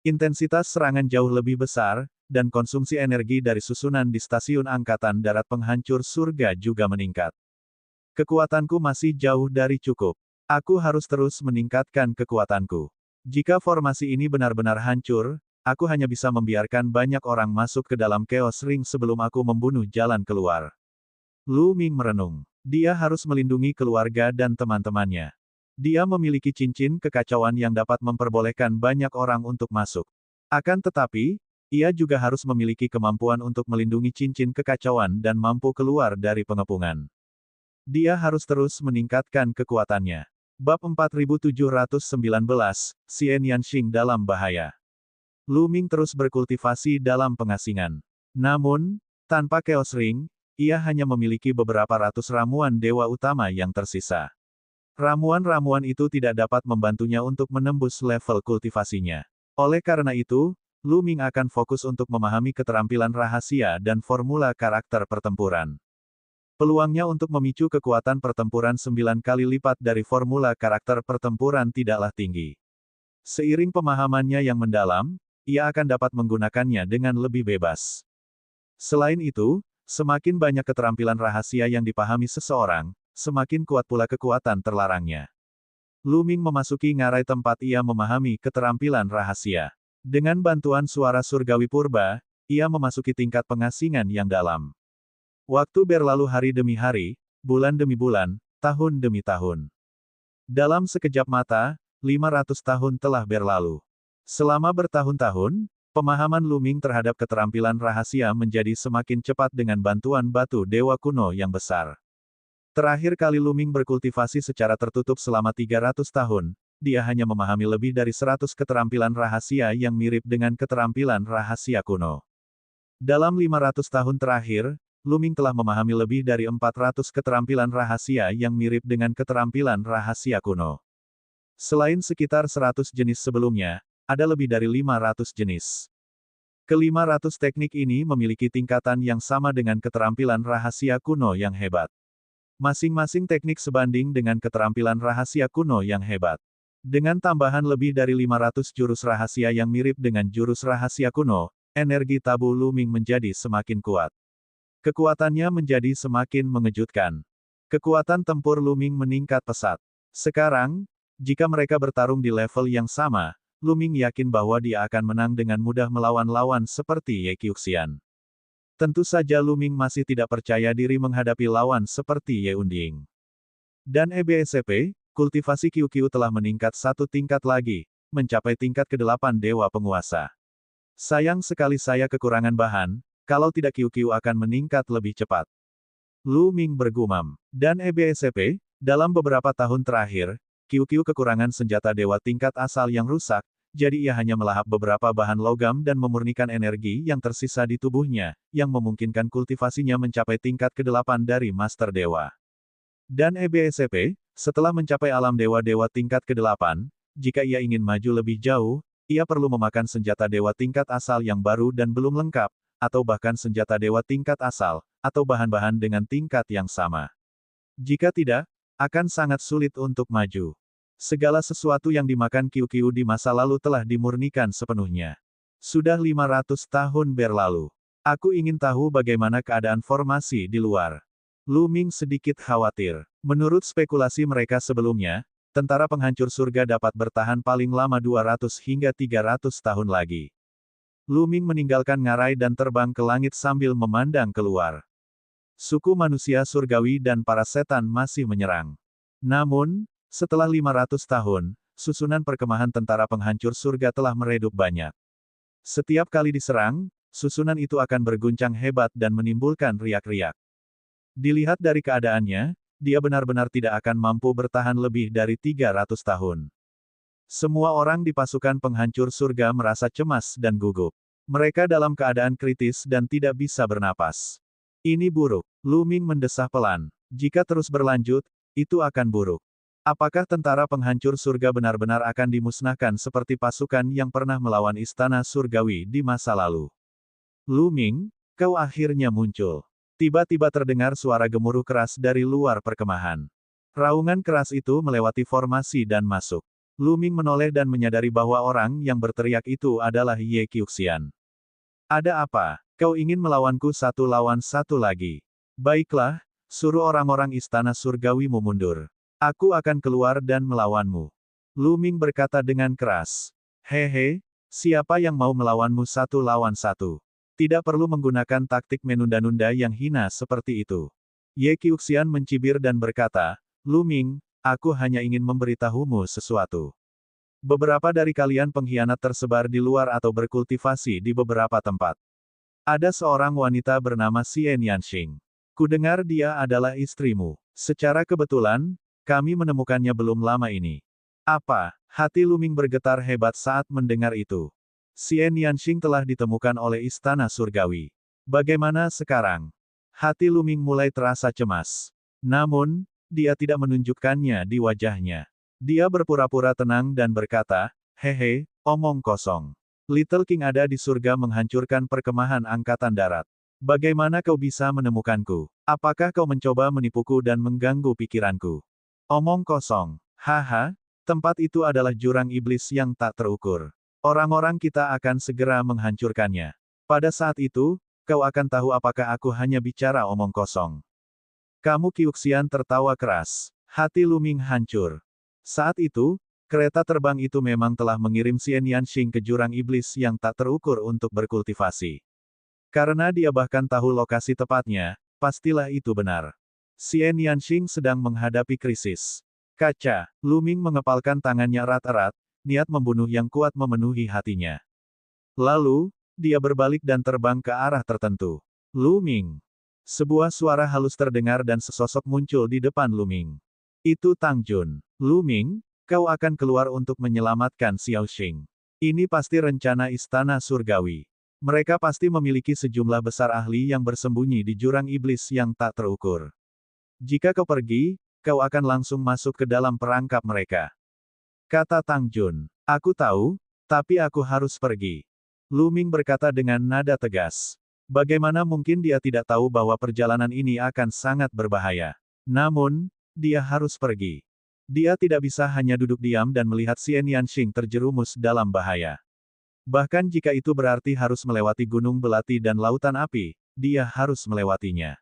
Intensitas serangan jauh lebih besar, dan konsumsi energi dari susunan di stasiun Angkatan Darat Penghancur Surga juga meningkat. Kekuatanku masih jauh dari cukup. Aku harus terus meningkatkan kekuatanku. Jika formasi ini benar-benar hancur, aku hanya bisa membiarkan banyak orang masuk ke dalam Chaos Ring sebelum aku membunuh jalan keluar. Lu Ming merenung. Dia harus melindungi keluarga dan teman-temannya. Dia memiliki cincin kekacauan yang dapat memperbolehkan banyak orang untuk masuk. Akan tetapi, ia juga harus memiliki kemampuan untuk melindungi cincin kekacauan dan mampu keluar dari pengepungan. Dia harus terus meningkatkan kekuatannya. Bab 4719, Xian Yanxing dalam bahaya. Lu Ming terus berkultivasi dalam pengasingan. Namun, Tanpa Chaos Ring, ia hanya memiliki beberapa ratus ramuan dewa utama yang tersisa. Ramuan-ramuan itu tidak dapat membantunya untuk menembus level kultivasinya. Oleh karena itu, Lu Ming akan fokus untuk memahami keterampilan rahasia dan formula karakter pertempuran. Peluangnya untuk memicu kekuatan pertempuran 9 kali lipat dari formula karakter pertempuran tidaklah tinggi. Seiring pemahamannya yang mendalam, ia akan dapat menggunakannya dengan lebih bebas. Selain itu, semakin banyak keterampilan rahasia yang dipahami seseorang, semakin kuat pula kekuatan terlarangnya. Lu Ming memasuki ngarai tempat ia memahami keterampilan rahasia. Dengan bantuan suara surgawi purba, ia memasuki tingkat pengasingan yang dalam. Waktu berlalu hari demi hari, bulan demi bulan, tahun demi tahun. Dalam sekejap mata, 500 tahun telah berlalu. Selama bertahun-tahun, pemahaman Lu Ming terhadap keterampilan rahasia menjadi semakin cepat dengan bantuan batu dewa kuno yang besar. Terakhir kali Lu Ming berkultivasi secara tertutup selama 300 tahun, dia hanya memahami lebih dari 100 keterampilan rahasia yang mirip dengan keterampilan rahasia kuno. Dalam 500 tahun terakhir, Lu Ming telah memahami lebih dari 400 keterampilan rahasia yang mirip dengan keterampilan rahasia kuno. Selain sekitar 100 jenis sebelumnya, ada lebih dari 500 jenis. Ke-500 teknik ini memiliki tingkatan yang sama dengan keterampilan rahasia kuno yang hebat. Masing-masing teknik sebanding dengan keterampilan rahasia kuno yang hebat. Dengan tambahan lebih dari 500 jurus rahasia yang mirip dengan jurus rahasia kuno, energi tabu Lu Ming menjadi semakin kuat. Kekuatannya menjadi semakin mengejutkan. Kekuatan tempur Lu Ming meningkat pesat. Sekarang, jika mereka bertarung di level yang sama, Lu Ming yakin bahwa dia akan menang dengan mudah melawan lawan seperti Ye Qiuxian. Tentu saja Lu Ming masih tidak percaya diri menghadapi lawan seperti Ye Unding. Dan EBSCP, kultivasi QQ telah meningkat satu tingkat lagi, mencapai tingkat ke-8 Dewa Penguasa. Sayang sekali saya kekurangan bahan, kalau tidak QQ akan meningkat lebih cepat. Lu Ming bergumam. Dan EBSCP, dalam beberapa tahun terakhir, QQ kekurangan senjata dewa tingkat asal yang rusak, jadi ia hanya melahap beberapa bahan logam dan memurnikan energi yang tersisa di tubuhnya, yang memungkinkan kultivasinya mencapai tingkat ke-8 dari Master Dewa. Dan EBSCP, setelah mencapai alam dewa-dewa tingkat ke-8, jika ia ingin maju lebih jauh, ia perlu memakan senjata dewa tingkat asal yang baru dan belum lengkap, atau bahkan senjata dewa tingkat asal, atau bahan-bahan dengan tingkat yang sama. Jika tidak, akan sangat sulit untuk maju. Segala sesuatu yang dimakan QQ di masa lalu telah dimurnikan sepenuhnya. Sudah 500 tahun berlalu. Aku ingin tahu bagaimana keadaan formasi di luar. Lu Ming sedikit khawatir. Menurut spekulasi mereka sebelumnya, tentara penghancur surga dapat bertahan paling lama 200 hingga 300 tahun lagi. Lu Ming meninggalkan ngarai dan terbang ke langit sambil memandang keluar. Suku manusia surgawi dan para setan masih menyerang. Namun, setelah 500 tahun, susunan perkemahan tentara penghancur surga telah meredup banyak. Setiap kali diserang, susunan itu akan berguncang hebat dan menimbulkan riak-riak. Dilihat dari keadaannya, dia benar-benar tidak akan mampu bertahan lebih dari 300 tahun. Semua orang di pasukan penghancur surga merasa cemas dan gugup. Mereka dalam keadaan kritis dan tidak bisa bernapas. Ini buruk. Lu Ming mendesah pelan. Jika terus berlanjut, itu akan buruk. Apakah tentara penghancur surga benar-benar akan dimusnahkan seperti pasukan yang pernah melawan istana surgawi di masa lalu? Lu Ming, kau akhirnya muncul. Tiba-tiba terdengar suara gemuruh keras dari luar perkemahan. Raungan keras itu melewati formasi dan masuk. Lu Ming menoleh dan menyadari bahwa orang yang berteriak itu adalah Ye Qiuxian. Ada apa? Kau ingin melawanku satu lawan satu lagi? Baiklah, suruh orang-orang istana surgawimu mundur. Aku akan keluar dan melawanmu. Lu Ming berkata dengan keras. Hehe, siapa yang mau melawanmu satu lawan satu? Tidak perlu menggunakan taktik menunda-nunda yang hina seperti itu. Ye Qiuxian mencibir dan berkata, Lu Ming, aku hanya ingin memberitahumu sesuatu. Beberapa dari kalian pengkhianat tersebar di luar atau berkultivasi di beberapa tempat. Ada seorang wanita bernama Xian Yanxing. Kudengar dia adalah istrimu. Secara kebetulan, kami menemukannya belum lama ini. Apa? Hati Lu Ming bergetar hebat saat mendengar itu. Xian Yanxing telah ditemukan oleh istana surgawi. Bagaimana sekarang? Hati Luming mulai terasa cemas. Namun, dia tidak menunjukkannya di wajahnya. Dia berpura-pura tenang dan berkata, "Hehe, omong kosong. Little King ada di surga menghancurkan perkemahan angkatan darat. Bagaimana kau bisa menemukanku? Apakah kau mencoba menipuku dan mengganggu pikiranku? Omong kosong. Haha, tempat itu adalah jurang iblis yang tak terukur. Orang-orang kita akan segera menghancurkannya. Pada saat itu, kau akan tahu apakah aku hanya bicara omong kosong." Kamu Qiuxian tertawa keras. Hati Luming hancur. Saat itu, kereta terbang itu memang telah mengirim Xian Yanxing ke jurang iblis yang tak terukur untuk berkultivasi. Karena dia bahkan tahu lokasi tepatnya, pastilah itu benar. Xian Yanxing sedang menghadapi krisis. Kaca, Luming mengepalkan tangannya erat-erat, niat membunuh yang kuat memenuhi hatinya. Lalu, dia berbalik dan terbang ke arah tertentu. Luming. Sebuah suara halus terdengar dan sesosok muncul di depan Luming. Itu Tang Jun. Luming, kau akan keluar untuk menyelamatkan Xiao Xing. Ini pasti rencana istana surgawi. Mereka pasti memiliki sejumlah besar ahli yang bersembunyi di jurang iblis yang tak terukur. Jika kau pergi, kau akan langsung masuk ke dalam perangkap mereka. Kata Tang Jun. Aku tahu, tapi aku harus pergi. Luming berkata dengan nada tegas. Bagaimana mungkin dia tidak tahu bahwa perjalanan ini akan sangat berbahaya? Namun, dia harus pergi. Dia tidak bisa hanya duduk diam dan melihat Xian Yanxing terjerumus dalam bahaya. Bahkan jika itu berarti harus melewati gunung belati dan lautan api, dia harus melewatinya.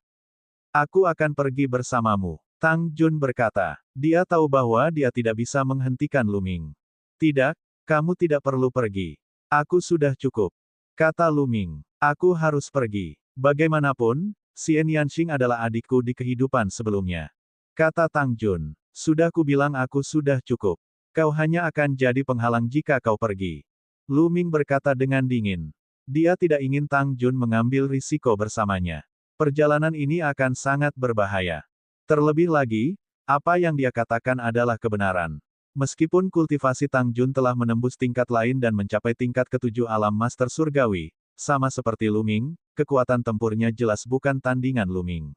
Aku akan pergi bersamamu. Tang Jun berkata. Dia tahu bahwa dia tidak bisa menghentikan Luming. Tidak, kamu tidak perlu pergi. Aku sudah cukup. Kata Luming. Aku harus pergi. Bagaimanapun, Xian Yanxing adalah adikku di kehidupan sebelumnya. Kata Tang Jun. Sudah kubilang aku sudah cukup. Kau hanya akan jadi penghalang jika kau pergi. Luming berkata dengan dingin. Dia tidak ingin Tang Jun mengambil risiko bersamanya. Perjalanan ini akan sangat berbahaya. Terlebih lagi, apa yang dia katakan adalah kebenaran. Meskipun kultivasi Tang Jun telah menembus tingkat lain dan mencapai tingkat ketujuh alam master surgawi, sama seperti Luming, kekuatan tempurnya jelas bukan tandingan Luming.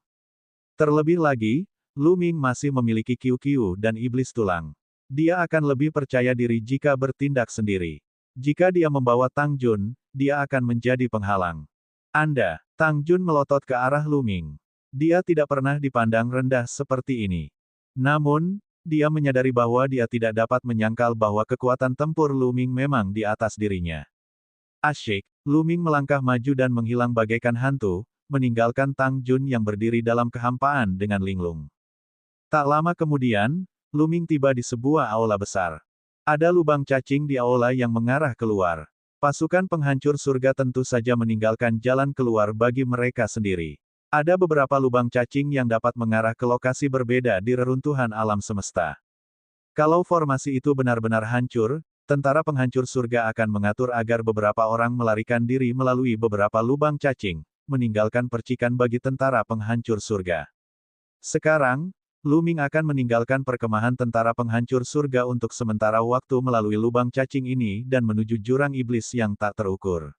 Terlebih lagi, Luming masih memiliki Qiu dan iblis tulang. Dia akan lebih percaya diri jika bertindak sendiri. Jika dia membawa Tang Jun, dia akan menjadi penghalang. Anda, Tang Jun melotot ke arah Luming. Dia tidak pernah dipandang rendah seperti ini. Namun, dia menyadari bahwa dia tidak dapat menyangkal bahwa kekuatan tempur Luming memang di atas dirinya. Asyik, Luming melangkah maju dan menghilang bagaikan hantu, meninggalkan Tang Jun yang berdiri dalam kehampaan dengan linglung. Tak lama kemudian, Luming tiba di sebuah aula besar. Ada lubang cacing di aula yang mengarah keluar. Pasukan penghancur surga tentu saja meninggalkan jalan keluar bagi mereka sendiri. Ada beberapa lubang cacing yang dapat mengarah ke lokasi berbeda di reruntuhan alam semesta. Kalau formasi itu benar-benar hancur, tentara penghancur surga akan mengatur agar beberapa orang melarikan diri melalui beberapa lubang cacing, meninggalkan percikan bagi tentara penghancur surga. Sekarang, Luming akan meninggalkan perkemahan tentara penghancur surga untuk sementara waktu melalui lubang cacing ini dan menuju jurang iblis yang tak terukur.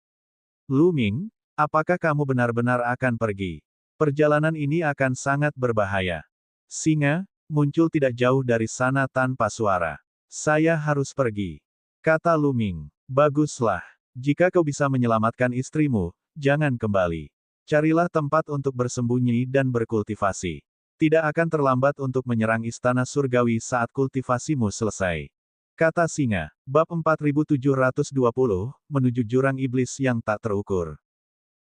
Luming, apakah kamu benar-benar akan pergi? Perjalanan ini akan sangat berbahaya. Singa, muncul tidak jauh dari sana tanpa suara. Saya harus pergi. Kata Luming. Baguslah. Jika kau bisa menyelamatkan istrimu, jangan kembali. Carilah tempat untuk bersembunyi dan berkultivasi. Tidak akan terlambat untuk menyerang istana surgawi saat kultivasimu selesai. Kata singa. Bab 4720, menuju jurang iblis yang tak terukur.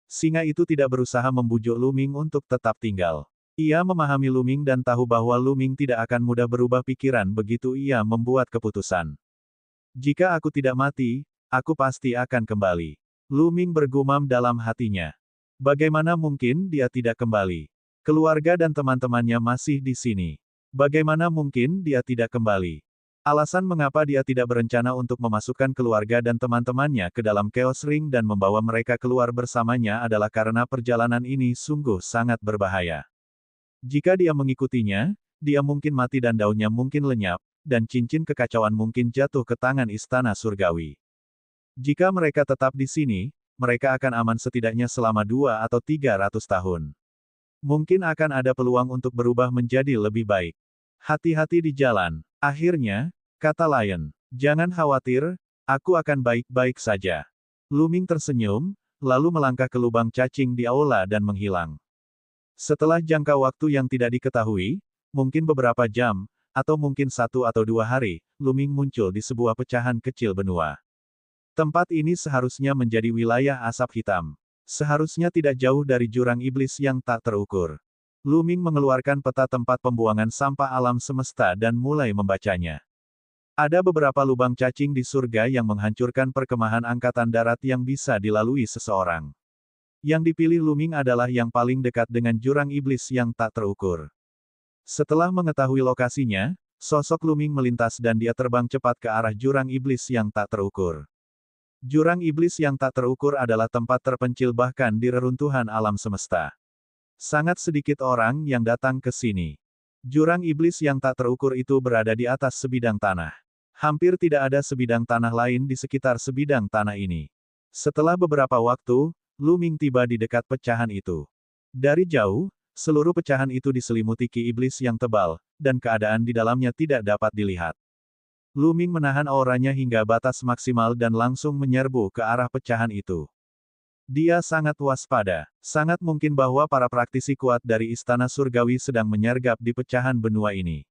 Singa itu tidak berusaha membujuk Luming untuk tetap tinggal. Ia memahami Luming dan tahu bahwa Luming tidak akan mudah berubah pikiran begitu ia membuat keputusan. Jika aku tidak mati, aku pasti akan kembali. Luming bergumam dalam hatinya. Bagaimana mungkin dia tidak kembali? Keluarga dan teman-temannya masih di sini. Bagaimana mungkin dia tidak kembali? Alasan mengapa dia tidak berencana untuk memasukkan keluarga dan teman-temannya ke dalam Chaos Ring dan membawa mereka keluar bersamanya adalah karena perjalanan ini sungguh sangat berbahaya. Jika dia mengikutinya, dia mungkin mati dan daunnya mungkin lenyap, dan cincin kekacauan mungkin jatuh ke tangan istana surgawi. Jika mereka tetap di sini, mereka akan aman setidaknya selama 2 atau 300 tahun. Mungkin akan ada peluang untuk berubah menjadi lebih baik. Hati-hati di jalan. Akhirnya, kata Lion. Jangan khawatir, aku akan baik-baik saja. Lu Ming tersenyum, lalu melangkah ke lubang cacing di aula dan menghilang. Setelah jangka waktu yang tidak diketahui, mungkin beberapa jam, atau mungkin 1 atau 2 hari, Lu Ming muncul di sebuah pecahan kecil benua. Tempat ini seharusnya menjadi wilayah asap hitam. Seharusnya tidak jauh dari jurang iblis yang tak terukur. Lu Ming mengeluarkan peta tempat pembuangan sampah alam semesta dan mulai membacanya. Ada beberapa lubang cacing di surga yang menghancurkan perkemahan angkatan darat yang bisa dilalui seseorang. Yang dipilih Lu Ming adalah yang paling dekat dengan jurang iblis yang tak terukur. Setelah mengetahui lokasinya, sosok Lu Ming melintas dan dia terbang cepat ke arah jurang iblis yang tak terukur. Jurang iblis yang tak terukur adalah tempat terpencil bahkan di reruntuhan alam semesta. Sangat sedikit orang yang datang ke sini. Jurang iblis yang tak terukur itu berada di atas sebidang tanah. Hampir tidak ada sebidang tanah lain di sekitar sebidang tanah ini. Setelah beberapa waktu, Lu Ming tiba di dekat pecahan itu. Dari jauh, seluruh pecahan itu diselimuti ki iblis yang tebal, dan keadaan di dalamnya tidak dapat dilihat. Lu Ming menahan auranya hingga batas maksimal dan langsung menyerbu ke arah pecahan itu. Dia sangat waspada. Sangat mungkin bahwa para praktisi kuat dari Istana Surgawi sedang menyergap di pecahan benua ini.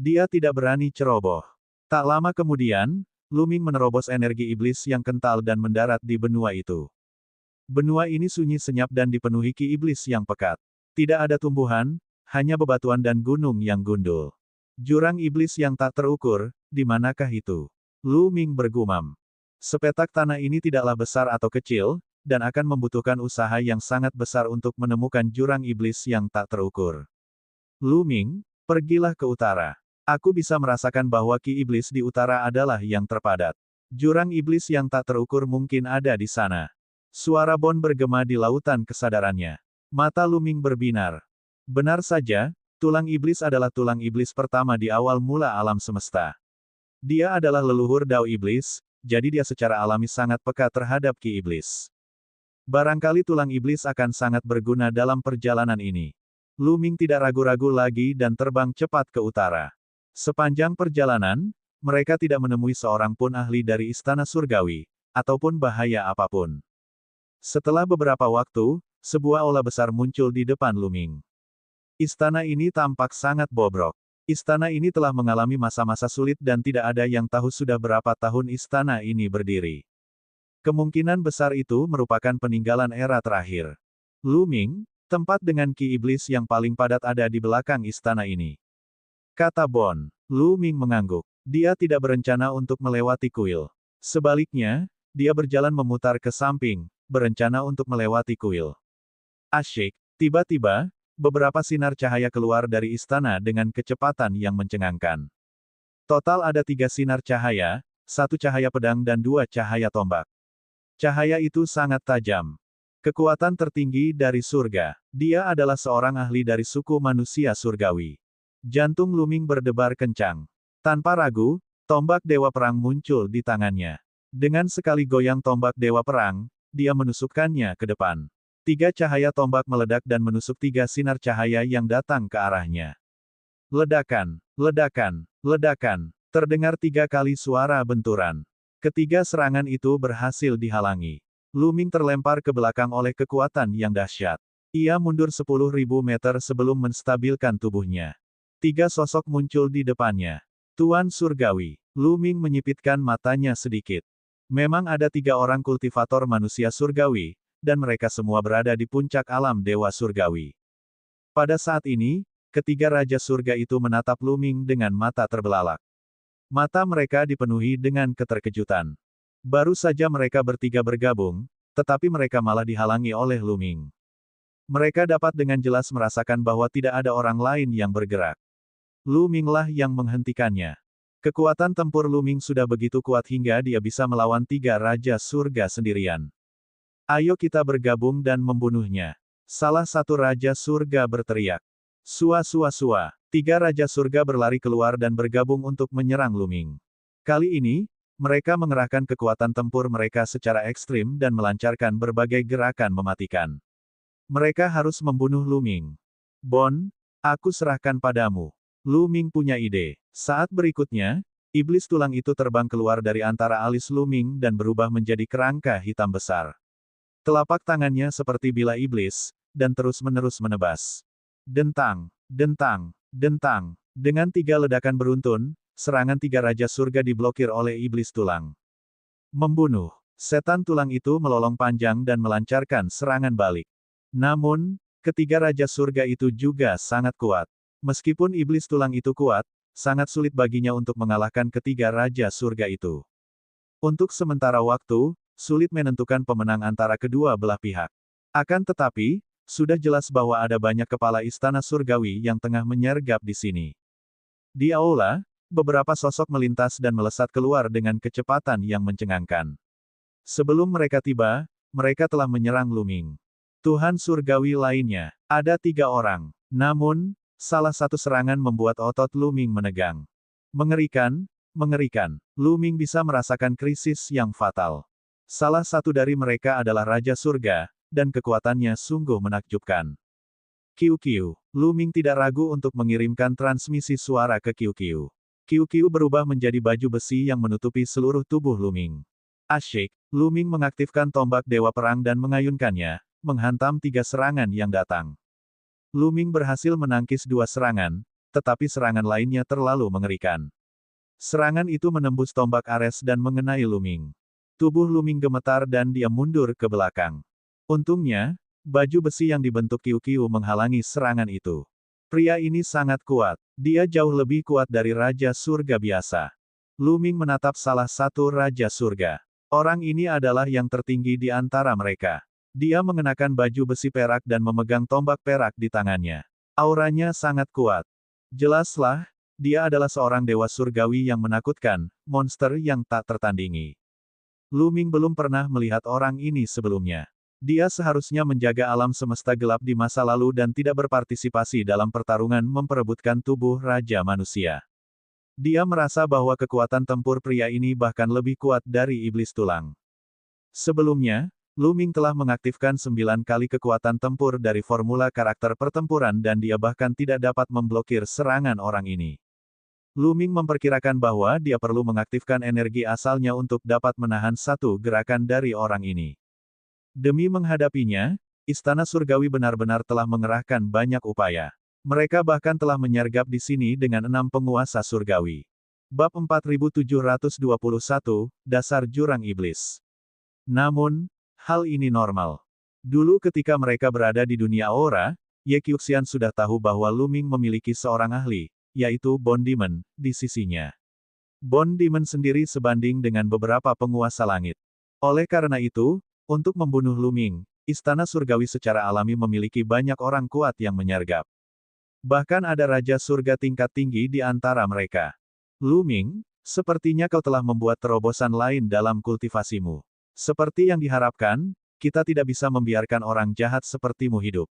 Dia tidak berani ceroboh. Tak lama kemudian, Lu Ming menerobos energi iblis yang kental dan mendarat di benua itu. Benua ini sunyi senyap dan dipenuhi ki iblis yang pekat. Tidak ada tumbuhan, hanya bebatuan dan gunung yang gundul. Jurang iblis yang tak terukur, di manakah itu? Lu Ming bergumam. Sepetak tanah ini tidaklah besar atau kecil, dan akan membutuhkan usaha yang sangat besar untuk menemukan jurang iblis yang tak terukur. Lu Ming, pergilah ke utara. Aku bisa merasakan bahwa ki iblis di utara adalah yang terpadat. Jurang iblis yang tak terukur mungkin ada di sana. Suara Bon bergema di lautan kesadarannya. Mata Lu Ming berbinar. Benar saja, tulang iblis adalah tulang iblis pertama di awal mula alam semesta. Dia adalah leluhur Dao iblis, jadi dia secara alami sangat peka terhadap ki iblis. Barangkali tulang iblis akan sangat berguna dalam perjalanan ini. Lu Ming tidak ragu-ragu lagi dan terbang cepat ke utara. Sepanjang perjalanan, mereka tidak menemui seorang pun ahli dari Istana Surgawi, ataupun bahaya apapun. Setelah beberapa waktu, sebuah aula besar muncul di depan Lu Ming. Istana ini tampak sangat bobrok. Istana ini telah mengalami masa-masa sulit dan tidak ada yang tahu sudah berapa tahun istana ini berdiri. Kemungkinan besar itu merupakan peninggalan era terakhir. Lu Ming, tempat dengan ki iblis yang paling padat ada di belakang istana ini. Kata Bon. Lu Ming mengangguk. Dia tidak berencana untuk melewati kuil. Sebaliknya, dia berjalan memutar ke samping, berencana untuk melewati kuil. Asyik. Tiba-tiba, beberapa sinar cahaya keluar dari istana dengan kecepatan yang mencengangkan. Total ada 3 sinar cahaya, 1 cahaya pedang dan 2 cahaya tombak. Cahaya itu sangat tajam. Kekuatan tertinggi dari surga. Dia adalah seorang ahli dari suku manusia surgawi. Jantung Lu Ming berdebar kencang. Tanpa ragu, tombak Dewa Perang muncul di tangannya. Dengan sekali goyang tombak Dewa Perang, dia menusukkannya ke depan. 3 cahaya tombak meledak dan menusuk 3 sinar cahaya yang datang ke arahnya. Ledakan, ledakan, ledakan. Terdengar 3 kali suara benturan. Ketiga serangan itu berhasil dihalangi. Lu Ming terlempar ke belakang oleh kekuatan yang dahsyat. Ia mundur 10.000 meter sebelum menstabilkan tubuhnya. 3 sosok muncul di depannya. Tuan Surgawi. Lu Ming menyipitkan matanya sedikit. Memang ada 3 orang kultivator manusia surgawi, dan mereka semua berada di puncak alam Dewa Surgawi. Pada saat ini, ketiga Raja Surga itu menatap Lu Ming dengan mata terbelalak. Mata mereka dipenuhi dengan keterkejutan. Baru saja mereka bertiga bergabung, tetapi mereka malah dihalangi oleh Lu Ming. Mereka dapat dengan jelas merasakan bahwa tidak ada orang lain yang bergerak. Lu Minglah yang menghentikannya. Kekuatan tempur Lu Ming sudah begitu kuat hingga dia bisa melawan 3 Raja Surga sendirian. Ayo kita bergabung dan membunuhnya. Salah satu Raja Surga berteriak. Sua sua sua. 3 Raja Surga berlari keluar dan bergabung untuk menyerang Lu Ming. Kali ini, Mereka mengerahkan kekuatan tempur mereka secara ekstrim dan melancarkan berbagai gerakan mematikan. Mereka harus membunuh Lu Ming. Bon, aku serahkan padamu. Lu Ming punya ide. Saat berikutnya, iblis tulang itu terbang keluar dari antara alis Lu Ming dan berubah menjadi kerangka hitam besar. Telapak tangannya seperti bilah iblis, dan terus-menerus menebas. Dentang, dentang, dentang. Dengan 3 ledakan beruntun, serangan 3 Raja Surga diblokir oleh iblis tulang. Membunuh. Setan tulang itu melolong panjang dan melancarkan serangan balik. Namun, ketiga Raja Surga itu juga sangat kuat. Meskipun iblis tulang itu kuat, sangat sulit baginya untuk mengalahkan ketiga Raja Surga itu. Untuk sementara waktu, sulit menentukan pemenang antara kedua belah pihak. Akan tetapi, sudah jelas bahwa ada banyak kepala istana surgawi yang tengah menyergap di sini. Di aula, beberapa sosok melintas dan melesat keluar dengan kecepatan yang mencengangkan. Sebelum mereka tiba, mereka telah menyerang Lu Ming. Tuhan surgawi lainnya, ada 3 orang. Namun, salah satu serangan membuat otot Lu Ming menegang. Mengerikan, mengerikan. Lu Ming bisa merasakan krisis yang fatal. Salah satu dari mereka adalah Raja Surga, dan kekuatannya sungguh menakjubkan. QQ. Lu Ming tidak ragu untuk mengirimkan transmisi suara ke QQ. QQ berubah menjadi baju besi yang menutupi seluruh tubuh Lu Ming. Asyik, Lu Ming mengaktifkan tombak Dewa Perang dan mengayunkannya, menghantam 3 serangan yang datang. Lu Ming berhasil menangkis 2 serangan, tetapi serangan lainnya terlalu mengerikan. Serangan itu menembus tombak Ares dan mengenai Lu Ming. Tubuh Lu Ming gemetar dan dia mundur ke belakang. Untungnya, baju besi yang dibentuk QQ menghalangi serangan itu. Pria ini sangat kuat. Dia jauh lebih kuat dari Raja Surga biasa. Lu Ming menatap salah satu Raja Surga. Orang ini adalah yang tertinggi di antara mereka. Dia mengenakan baju besi perak dan memegang tombak perak di tangannya. Auranya sangat kuat. Jelaslah, dia adalah seorang dewa surgawi yang menakutkan, monster yang tak tertandingi. Lu Ming belum pernah melihat orang ini sebelumnya. Dia seharusnya menjaga alam semesta gelap di masa lalu dan tidak berpartisipasi dalam pertarungan memperebutkan tubuh Raja Manusia. Dia merasa bahwa kekuatan tempur pria ini bahkan lebih kuat dari iblis tulang. Sebelumnya, Lu Ming telah mengaktifkan 9 kali kekuatan tempur dari formula karakter pertempuran dan dia bahkan tidak dapat memblokir serangan orang ini. Lu Ming memperkirakan bahwa dia perlu mengaktifkan energi asalnya untuk dapat menahan satu gerakan dari orang ini. Demi menghadapinya, Istana Surgawi benar-benar telah mengerahkan banyak upaya. Mereka bahkan telah menyergap di sini dengan 6 penguasa surgawi. Bab 4721, Dasar Jurang Iblis. Namun, hal ini normal. Dulu ketika mereka berada di dunia aura, Ye Qiuxian sudah tahu bahwa Lu Ming memiliki seorang ahli, yaitu Bone Demon, di sisinya. Bone Demon sendiri sebanding dengan beberapa penguasa langit. Oleh karena itu, untuk membunuh Lu Ming, Istana Surgawi secara alami memiliki banyak orang kuat yang menyergap. Bahkan ada Raja Surga tingkat tinggi di antara mereka. Lu Ming, sepertinya kau telah membuat terobosan lain dalam kultivasimu. Seperti yang diharapkan, kita tidak bisa membiarkan orang jahat sepertimu hidup.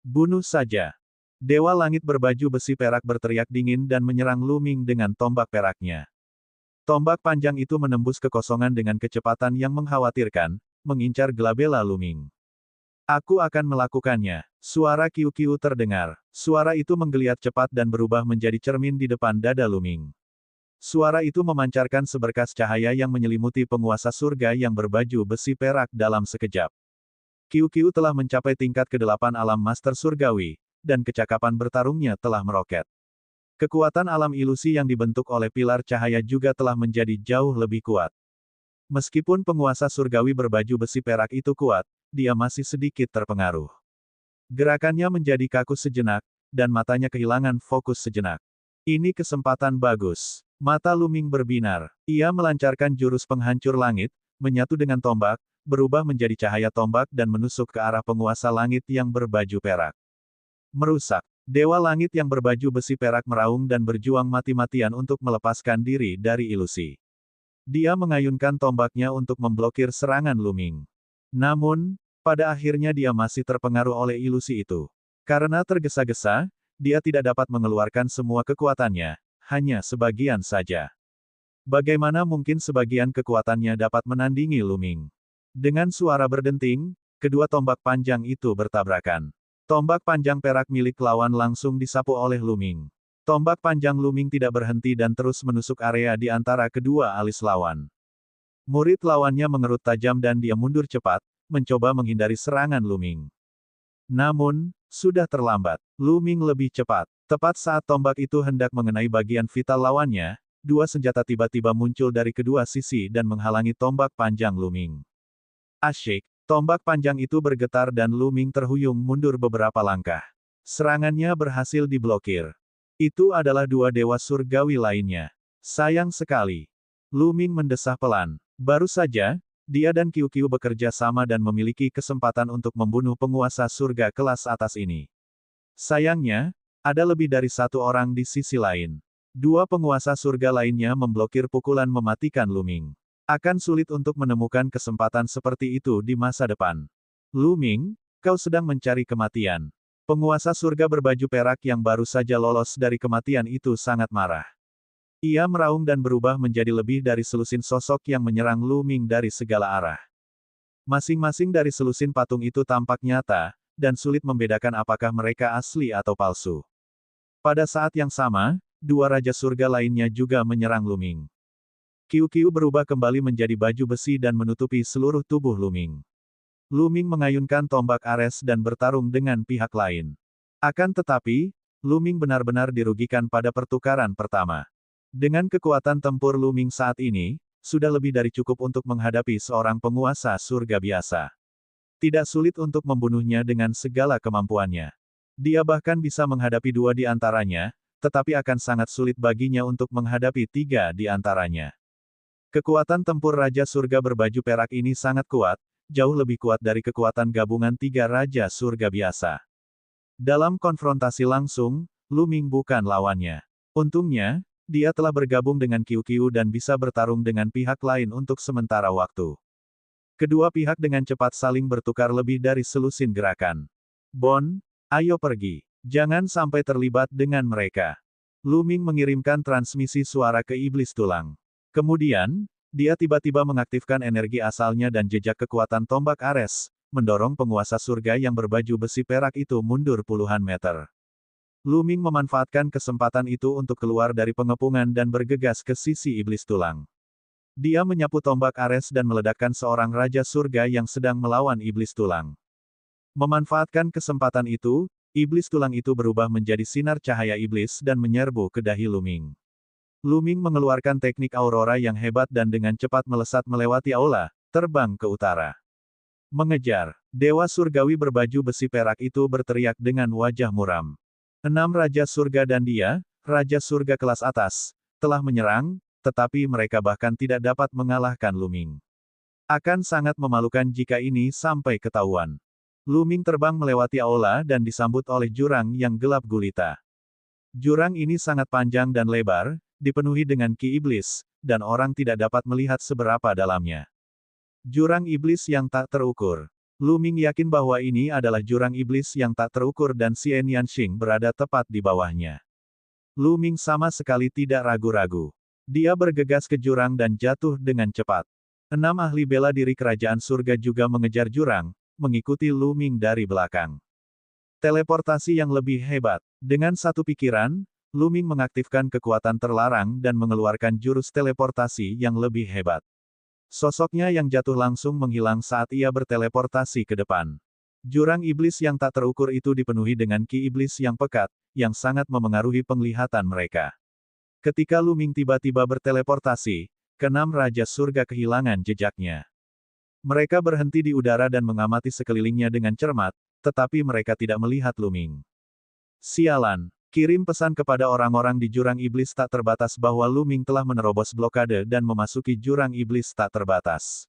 Bunuh saja. Dewa Langit berbaju besi perak berteriak dingin dan menyerang Lu Ming dengan tombak peraknya. Tombak panjang itu menembus kekosongan dengan kecepatan yang mengkhawatirkan, mengincar Glabella Lu Ming. Aku akan melakukannya. Suara QQ terdengar. Suara itu menggeliat cepat dan berubah menjadi cermin di depan dada Lu Ming. Suara itu memancarkan seberkas cahaya yang menyelimuti penguasa surga yang berbaju besi perak dalam sekejap. QQ telah mencapai tingkat ke-8 alam master surgawi, dan kecakapan bertarungnya telah meroket. Kekuatan alam ilusi yang dibentuk oleh pilar cahaya juga telah menjadi jauh lebih kuat. Meskipun penguasa surgawi berbaju besi perak itu kuat, dia masih sedikit terpengaruh. Gerakannya menjadi kaku sejenak, dan matanya kehilangan fokus sejenak. Ini kesempatan bagus. Mata Lu Ming berbinar. Ia melancarkan jurus penghancur langit, menyatu dengan tombak, berubah menjadi cahaya tombak dan menusuk ke arah penguasa langit yang berbaju perak. Merusak. Dewa langit yang berbaju besi perak meraung dan berjuang mati-matian untuk melepaskan diri dari ilusi. Dia mengayunkan tombaknya untuk memblokir serangan Lu Ming. Namun, pada akhirnya dia masih terpengaruh oleh ilusi itu. Karena tergesa-gesa, dia tidak dapat mengeluarkan semua kekuatannya, hanya sebagian saja. Bagaimana mungkin sebagian kekuatannya dapat menandingi Luming? Dengan suara berdenting, kedua tombak panjang itu bertabrakan. Tombak panjang perak milik lawan langsung disapu oleh Luming. Tombak panjang Luming tidak berhenti dan terus menusuk area di antara kedua alis lawan. Murid lawannya mengerut tajam dan dia mundur cepat, mencoba menghindari serangan Luming. Namun, sudah terlambat. Luming lebih cepat. Tepat saat tombak itu hendak mengenai bagian vital lawannya, dua senjata tiba-tiba muncul dari kedua sisi dan menghalangi tombak panjang Luming. Asyik, tombak panjang itu bergetar dan Luming terhuyung mundur beberapa langkah. Serangannya berhasil diblokir. Itu adalah dua dewa surgawi lainnya. Sayang sekali. Luming mendesah pelan. Baru saja, dia dan Qiu bekerja sama dan memiliki kesempatan untuk membunuh penguasa surga kelas atas ini. Sayangnya, ada lebih dari satu orang di sisi lain. Dua penguasa surga lainnya memblokir pukulan mematikan Luming. Akan sulit untuk menemukan kesempatan seperti itu di masa depan. Luming, kau sedang mencari kematian. Penguasa surga berbaju perak yang baru saja lolos dari kematian itu sangat marah. Ia meraung dan berubah menjadi lebih dari selusin sosok yang menyerang Luming dari segala arah. Masing-masing dari selusin patung itu tampak nyata, dan sulit membedakan apakah mereka asli atau palsu. Pada saat yang sama, dua raja surga lainnya juga menyerang Luming. Qiu berubah kembali menjadi baju besi dan menutupi seluruh tubuh Luming. Luming mengayunkan tombak Ares dan bertarung dengan pihak lain. Akan tetapi, Luming benar-benar dirugikan pada pertukaran pertama. Dengan kekuatan tempur Luming saat ini, sudah lebih dari cukup untuk menghadapi seorang penguasa surga biasa. Tidak sulit untuk membunuhnya dengan segala kemampuannya. Dia bahkan bisa menghadapi dua di antaranya, tetapi akan sangat sulit baginya untuk menghadapi tiga di antaranya. Kekuatan tempur Raja Surga berbaju perak ini sangat kuat, jauh lebih kuat dari kekuatan gabungan tiga Raja Surga biasa. Dalam konfrontasi langsung, Luming bukan lawannya. Untungnya, dia telah bergabung dengan Qiu dan bisa bertarung dengan pihak lain untuk sementara waktu. Kedua pihak dengan cepat saling bertukar lebih dari selusin gerakan. Bon, ayo pergi. Jangan sampai terlibat dengan mereka. Luming mengirimkan transmisi suara ke iblis tulang. Kemudian, dia tiba-tiba mengaktifkan energi asalnya dan jejak kekuatan tombak Ares, mendorong penguasa surga yang berbaju besi perak itu mundur puluhan meter. Luming memanfaatkan kesempatan itu untuk keluar dari pengepungan dan bergegas ke sisi iblis tulang. Dia menyapu tombak Ares dan meledakkan seorang raja surga yang sedang melawan iblis tulang. Memanfaatkan kesempatan itu, iblis tulang itu berubah menjadi sinar cahaya iblis dan menyerbu ke dahi Luming. Luming mengeluarkan teknik aurora yang hebat dan dengan cepat melesat melewati aula, terbang ke utara. Mengejar, dewa surgawi berbaju besi perak itu berteriak dengan wajah muram. 6 raja surga dan dia, raja surga kelas atas, telah menyerang, tetapi mereka bahkan tidak dapat mengalahkan Luming. Akan sangat memalukan jika ini sampai ketahuan. Luming terbang melewati aula dan disambut oleh jurang yang gelap gulita. Jurang ini sangat panjang dan lebar, dipenuhi dengan ki iblis, dan orang tidak dapat melihat seberapa dalamnya. Jurang iblis yang tak terukur. Luming yakin bahwa ini adalah jurang iblis yang tak terukur dan Xian Yanxing berada tepat di bawahnya. Luming sama sekali tidak ragu-ragu. Dia bergegas ke jurang dan jatuh dengan cepat. 6 ahli bela diri kerajaan surga juga mengejar jurang, mengikuti Luming dari belakang. Teleportasi yang lebih hebat. Dengan satu pikiran, Luming mengaktifkan kekuatan terlarang dan mengeluarkan jurus teleportasi yang lebih hebat. Sosoknya yang jatuh langsung menghilang saat ia berteleportasi ke depan. Jurang iblis yang tak terukur itu dipenuhi dengan ki iblis yang pekat, yang sangat memengaruhi penglihatan mereka. Ketika Luming tiba-tiba berteleportasi, ke-6 Raja Surga kehilangan jejaknya. Mereka berhenti di udara dan mengamati sekelilingnya dengan cermat, tetapi mereka tidak melihat Luming. Sialan. Kirim pesan kepada orang-orang di jurang iblis tak terbatas bahwa Luming telah menerobos blokade dan memasuki jurang iblis tak terbatas.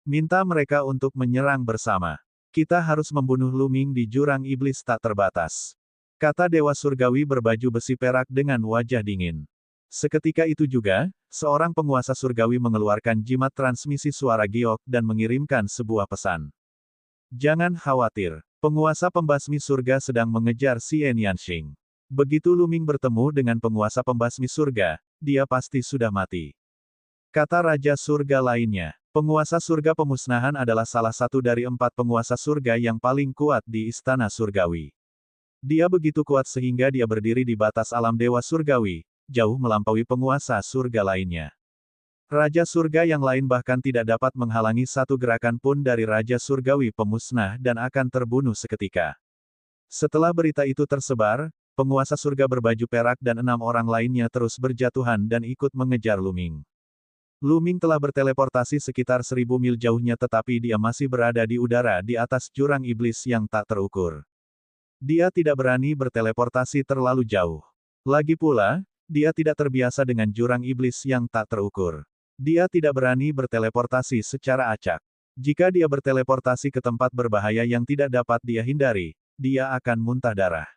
Minta mereka untuk menyerang bersama. Kita harus membunuh Luming di jurang iblis tak terbatas. Kata Dewa Surgawi berbaju besi perak dengan wajah dingin. Seketika itu juga, seorang penguasa surgawi mengeluarkan jimat transmisi suara giok dan mengirimkan sebuah pesan. Jangan khawatir, penguasa pembasmi surga sedang mengejar Xian Yanxing. Begitu Luming bertemu dengan penguasa pembasmi surga, dia pasti sudah mati. Kata Raja Surga lainnya. Penguasa surga pemusnahan adalah salah satu dari 4 penguasa surga yang paling kuat di Istana Surgawi. Dia begitu kuat sehingga dia berdiri di batas alam Dewa Surgawi, jauh melampaui penguasa surga lainnya. Raja surga yang lain bahkan tidak dapat menghalangi satu gerakan pun dari Raja Surgawi pemusnah dan akan terbunuh seketika. Setelah berita itu tersebar, penguasa surga berbaju perak dan 6 orang lainnya terus berjatuhan dan ikut mengejar Luming. Luming telah berteleportasi sekitar 1000 mil jauhnya tetapi dia masih berada di udara di atas jurang iblis yang tak terukur. Dia tidak berani berteleportasi terlalu jauh. Lagi pula, dia tidak terbiasa dengan jurang iblis yang tak terukur. Dia tidak berani berteleportasi secara acak. Jika dia berteleportasi ke tempat berbahaya yang tidak dapat dia hindari, dia akan muntah darah.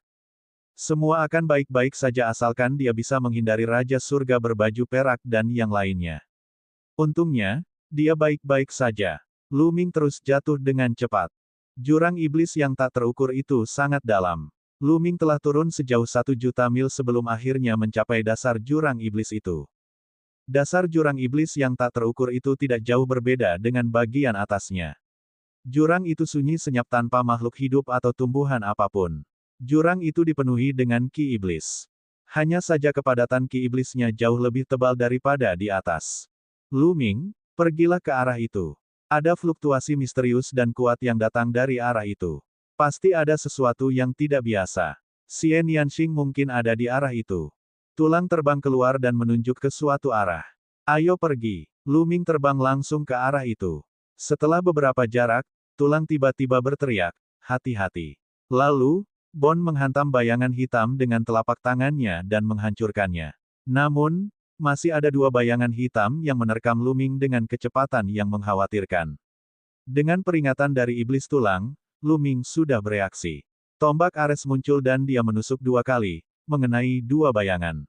Semua akan baik-baik saja asalkan dia bisa menghindari Raja Surga berbaju perak dan yang lainnya. Untungnya, dia baik-baik saja. Luming terus jatuh dengan cepat. Jurang iblis yang tak terukur itu sangat dalam. Luming telah turun sejauh 1 juta mil sebelum akhirnya mencapai dasar jurang iblis itu. Dasar jurang iblis yang tak terukur itu tidak jauh berbeda dengan bagian atasnya. Jurang itu sunyi senyap tanpa makhluk hidup atau tumbuhan apapun. Jurang itu dipenuhi dengan ki iblis. Hanya saja kepadatan ki iblisnya jauh lebih tebal daripada di atas. Luming, pergilah ke arah itu. Ada fluktuasi misterius dan kuat yang datang dari arah itu. Pasti ada sesuatu yang tidak biasa. Xian Yanxing mungkin ada di arah itu. Tulang terbang keluar dan menunjuk ke suatu arah. Ayo pergi. Luming terbang langsung ke arah itu. Setelah beberapa jarak, tulang tiba-tiba berteriak, hati-hati. Lalu, Bon menghantam bayangan hitam dengan telapak tangannya dan menghancurkannya. Namun, masih ada 2 bayangan hitam yang menerkam Luming dengan kecepatan yang mengkhawatirkan. Dengan peringatan dari iblis tulang, Luming sudah bereaksi. Tombak Ares muncul dan dia menusuk 2 kali, mengenai 2 bayangan.